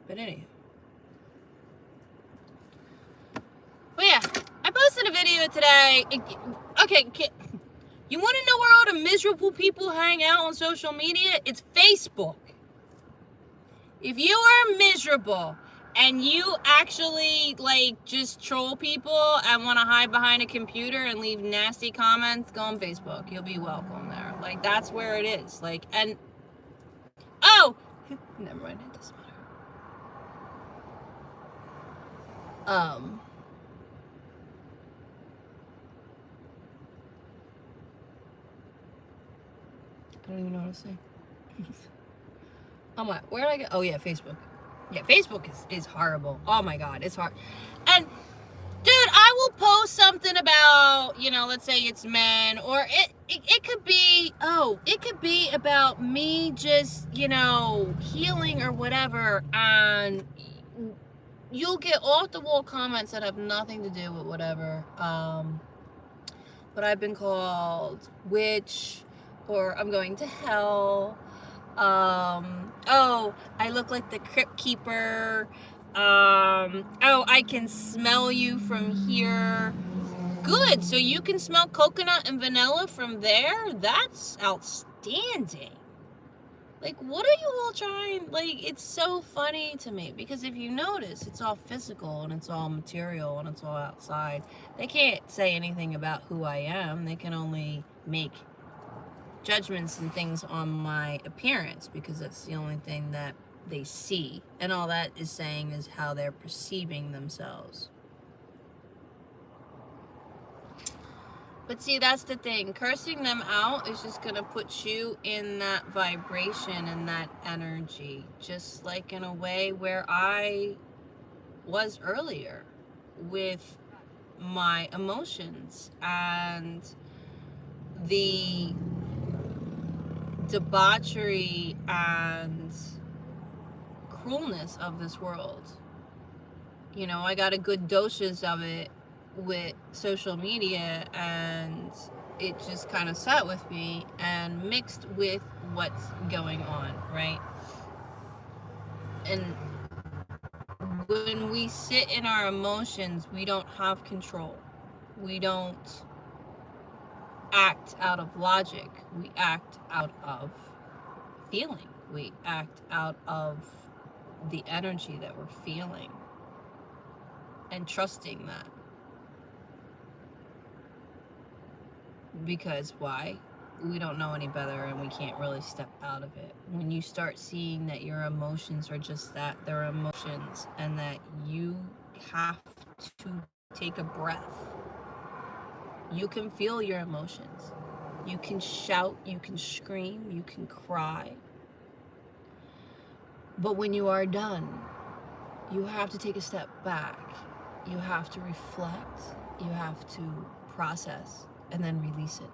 [SPEAKER 1] But anyway. But yeah, I posted a video today. Okay, you want to know where all the miserable people hang out on social media? It's Facebook. If you are miserable and you actually like just troll people and want to hide behind a computer and leave nasty comments, go on Facebook. You'll be welcome there. Like, that's where it is. Like, and oh, never mind, it doesn't matter. I don't even know what to say. I'm like, where did I go? Oh yeah, Facebook. Yeah, Facebook is horrible. Oh my God, it's hard. And dude, I will post something about, you know, let's say it's men, or it could be, it could be about me just, you know, healing or whatever, and you'll get off the wall comments that have nothing to do with whatever. But I've been called witch, or I'm going to hell. Oh, I look like the crypt keeper. Oh, I can smell you from here.
[SPEAKER 2] good. So you can smell coconut and vanilla from there? That's outstanding. Like, what are you all trying? Like, it's so funny to me because if you notice, it's all physical and it's all material and it's all outside. They can't say anything about who I am. They can only make judgments and things on my appearance because that's the only thing that they see. And all that is saying is how they're perceiving themselves. But see, that's the thing. Cursing them out is just going to put you in that vibration and that energy. Just like in a way where I was earlier with my emotions and the debauchery and cruelness of this world. You know, I got a good doses of it with social media, and it just kind of sat with me and mixed with what's going on, right? And when we sit in our emotions, we don't have control. We don't act out of logic. We act out of feeling. We act out of the energy that we're feeling and trusting that. Because why? We don't know any better and we can't really step out of it. When you start seeing that your emotions are just that, they're emotions, and that you have to take a breath. You can feel your emotions. You can shout, you can scream, you can cry. But when you are done, you have to take a step back. You have to reflect. You have to process and then release it.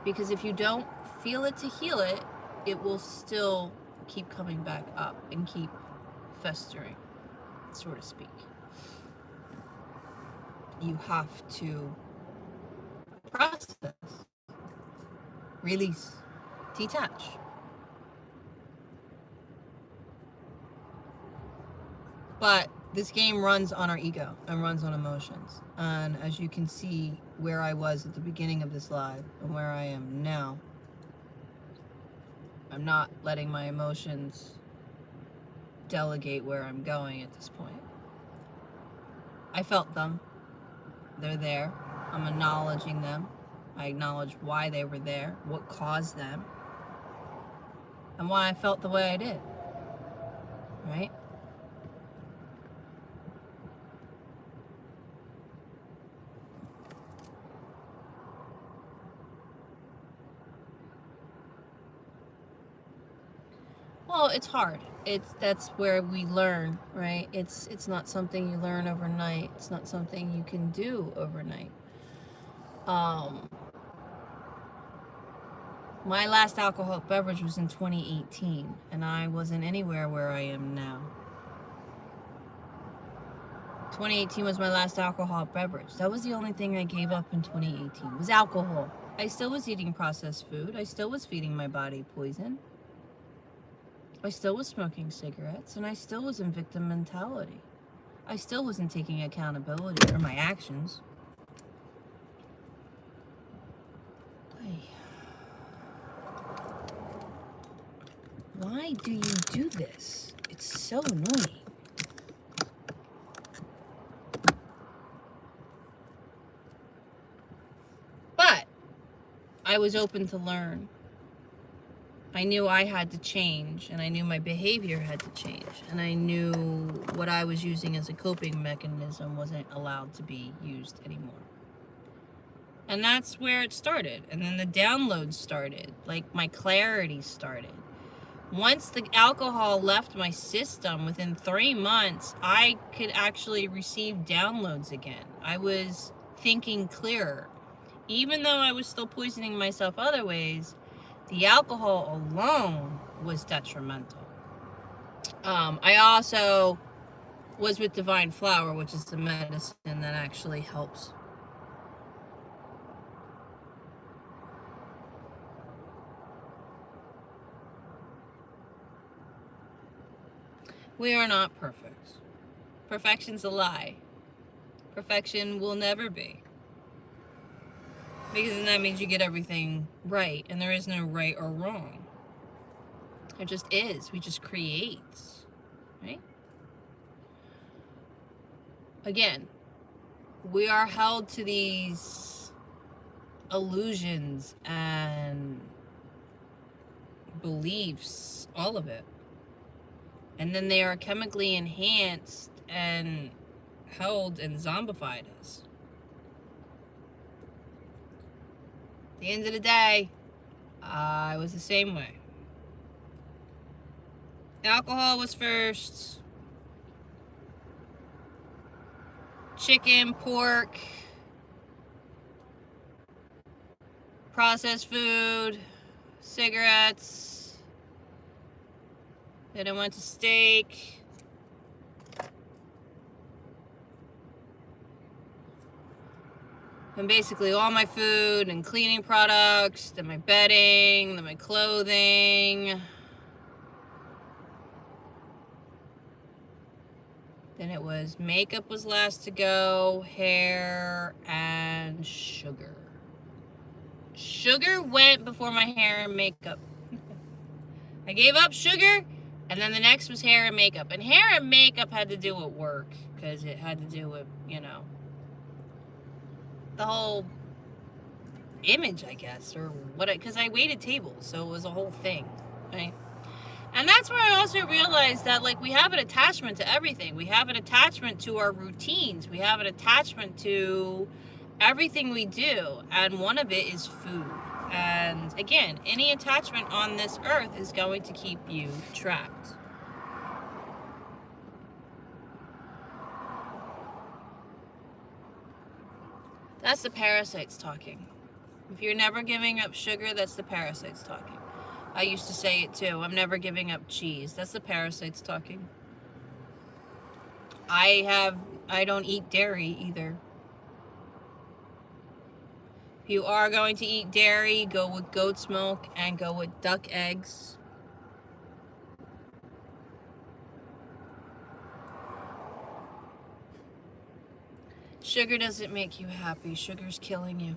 [SPEAKER 2] Because if you don't feel it to heal it, it will still keep coming back up and keep festering, so to speak. You have to process, release, detach. But this game runs on our ego and runs on emotions. And as you can see where I was at the beginning of this live and where I am now, I'm not letting my emotions delegate where I'm going at this point. I felt them. They're there. I'm acknowledging them. I acknowledge why they were there, what caused them, and why I felt the way I did. Right? Well, it's hard. That's where we learn, right? It's not something you learn overnight. It's not something you can do overnight. My last alcoholic beverage was in 2018, and I wasn't anywhere where I am now. 2018 was my last alcoholic beverage. That was the only thing I gave up in 2018, was alcohol. I still was eating processed food. I still was feeding my body poison. I still was smoking cigarettes, and I still was in victim mentality. I still wasn't taking accountability for my actions. Why do you do this? It's so annoying. But I was open to learn. I knew I had to change, and I knew my behavior had to change, and I knew what I was using as a coping mechanism wasn't allowed to be used anymore. And that's where it started. And then the downloads started, like my clarity started. Once the alcohol left my system, within 3 months, I could actually receive downloads again. I was thinking clearer. Even though I was still poisoning myself other ways, the alcohol alone was detrimental. I also was with Divine Flower, which is the medicine that actually helps. We are not perfect. Perfection's a lie. Perfection will never be. Because then that means you get everything right, and there is no right or wrong. There just is. We just create, right? Again, we are held to these illusions and beliefs, all of it. And then they are chemically enhanced and held and zombified us. At the end of the day, I was the same way. Alcohol was first. Chicken, pork, processed food, cigarettes. Then I went to steak. And basically all my food and cleaning products, then my bedding, then my clothing. Then it was makeup was last to go, hair, and sugar. Sugar went before my hair and makeup. I gave up sugar, and then the next was hair and makeup. And hair and makeup had to do with work, because it had to do with, you know, the whole image, I guess, or what, because I waited tables, so it was a whole thing, right? And that's where I also realized that, like, we have an attachment to everything. We have an attachment to our routines. We have an attachment to everything we do, and one of it is food. And again, any attachment on this earth is going to keep you trapped. That's the parasites talking. If you're never giving up sugar, that's the parasites talking. I used to say it too. I'm never giving up cheese. That's the parasites talking. I don't eat dairy either. If you are going to eat dairy, go with goat's milk and go with duck eggs. Sugar doesn't make you happy. Sugar's killing you.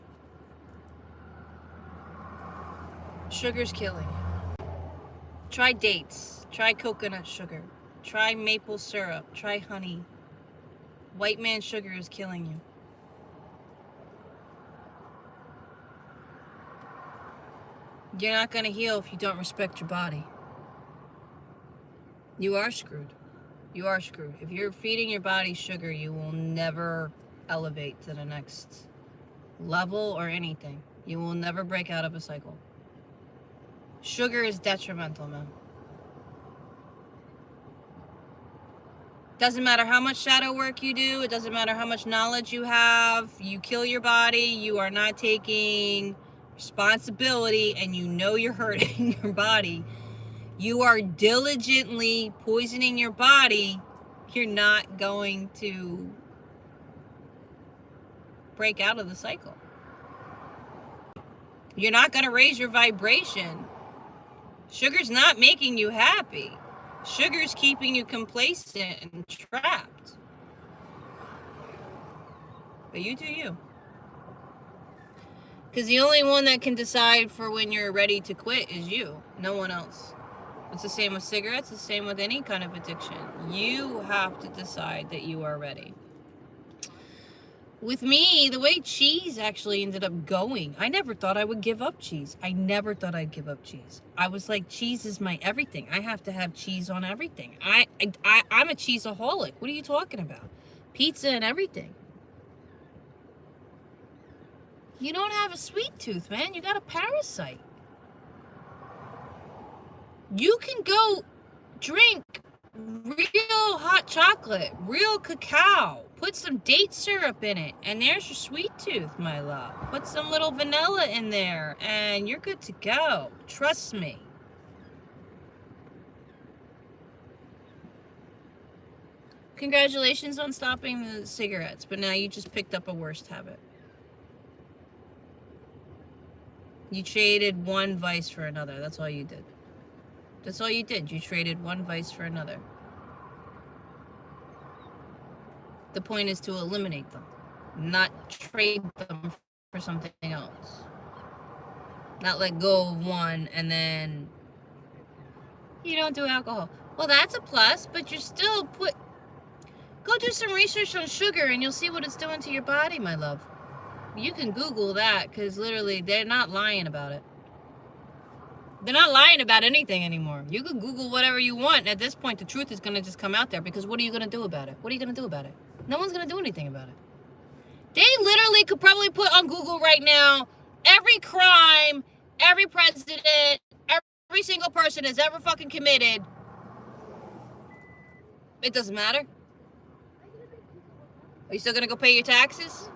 [SPEAKER 2] Sugar's killing you. Try dates. Try coconut sugar. Try maple syrup. Try honey. White man sugar is killing you. You're not going to heal if you don't respect your body. You are screwed. You are screwed. If you're feeding your body sugar, you will never elevate to the next level or anything. You will never break out of a cycle. Sugar is detrimental, man. Doesn't matter how much shadow work you do. It doesn't matter how much knowledge you have. You kill your body. You are not taking responsibility, and you know you're hurting your body. You are diligently poisoning your body. You're not going to break out of the cycle. You're not going to raise your vibration. Sugar's not making you happy. Sugar's keeping you complacent and trapped. But you do you. Because the only one that can decide for when you're ready to quit is you. No one else. It's the same with cigarettes. It's the same with any kind of addiction. You have to decide that you are ready. With me, the way cheese actually ended up going, I never thought I would give up cheese. I never thought I'd give up cheese. I was like, cheese is my everything. I have to have cheese on everything. I'm a cheeseaholic. What are you talking about? Pizza and everything. You don't have a sweet tooth, man. You got a parasite. You can go drink real hot chocolate, real cacao. Put some date syrup in it, and there's your sweet tooth, my love. Put some little vanilla in there, and you're good to go. Trust me. Congratulations on stopping the cigarettes, but now you just picked up a worse habit. You traded one vice for another. That's all you did. That's all you did. You traded one vice for another.
[SPEAKER 1] The point is to eliminate them, not trade them for something else. Not let go of one and then you don't do alcohol. Well, that's a plus, but you're still go do some research on sugar and you'll see what it's doing to your body, my love. You can Google that, because literally they're not lying about it. They're not lying about anything anymore. You can Google whatever you want, and at this point the truth is going to just come out there, because what are you going to do about it? What are you going to do about it? No one's going to do anything about it. They literally could probably put on Google right now every crime, every president, every single person has ever fucking committed. It doesn't matter. Are you still going to go pay your taxes?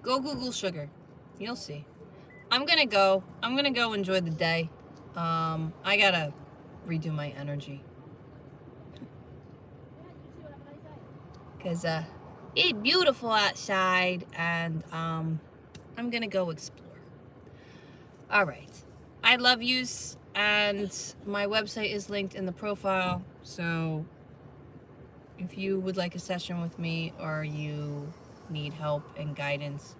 [SPEAKER 1] Go Google sugar. You'll see. I'm gonna go enjoy the day. I gotta redo my energy. Cause it's beautiful outside, and I'm gonna go explore. Alright. I love yous, and my website is linked in the profile, so if you would like a session with me, or you need help and guidance,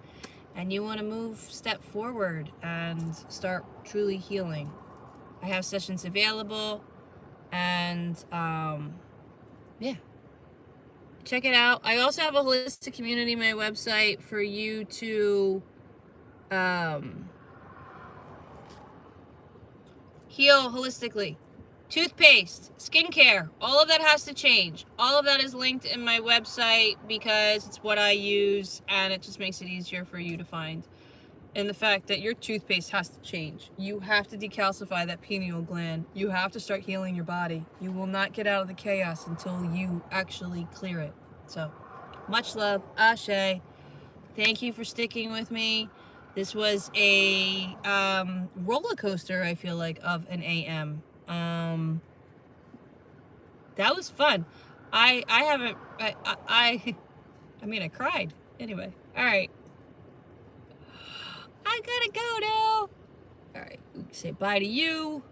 [SPEAKER 1] and you want to step forward and start truly healing, I have sessions available, and yeah, check it out. I also have a holistic community on my website for you to heal holistically. Toothpaste, skincare, all of that has to change. All of that is linked in my website, because it's what I use, and it just makes it easier for you to find. And the fact that your toothpaste has to change. You have to decalcify that pineal gland. You have to start healing your body. You will not get out of the chaos until you actually clear it. So, much love. Ashe. Thank you for sticking with me. This was a roller coaster, I feel like, of an AM. That was fun. I mean, I cried. Anyway, all right. I gotta go now. All right, say bye to you.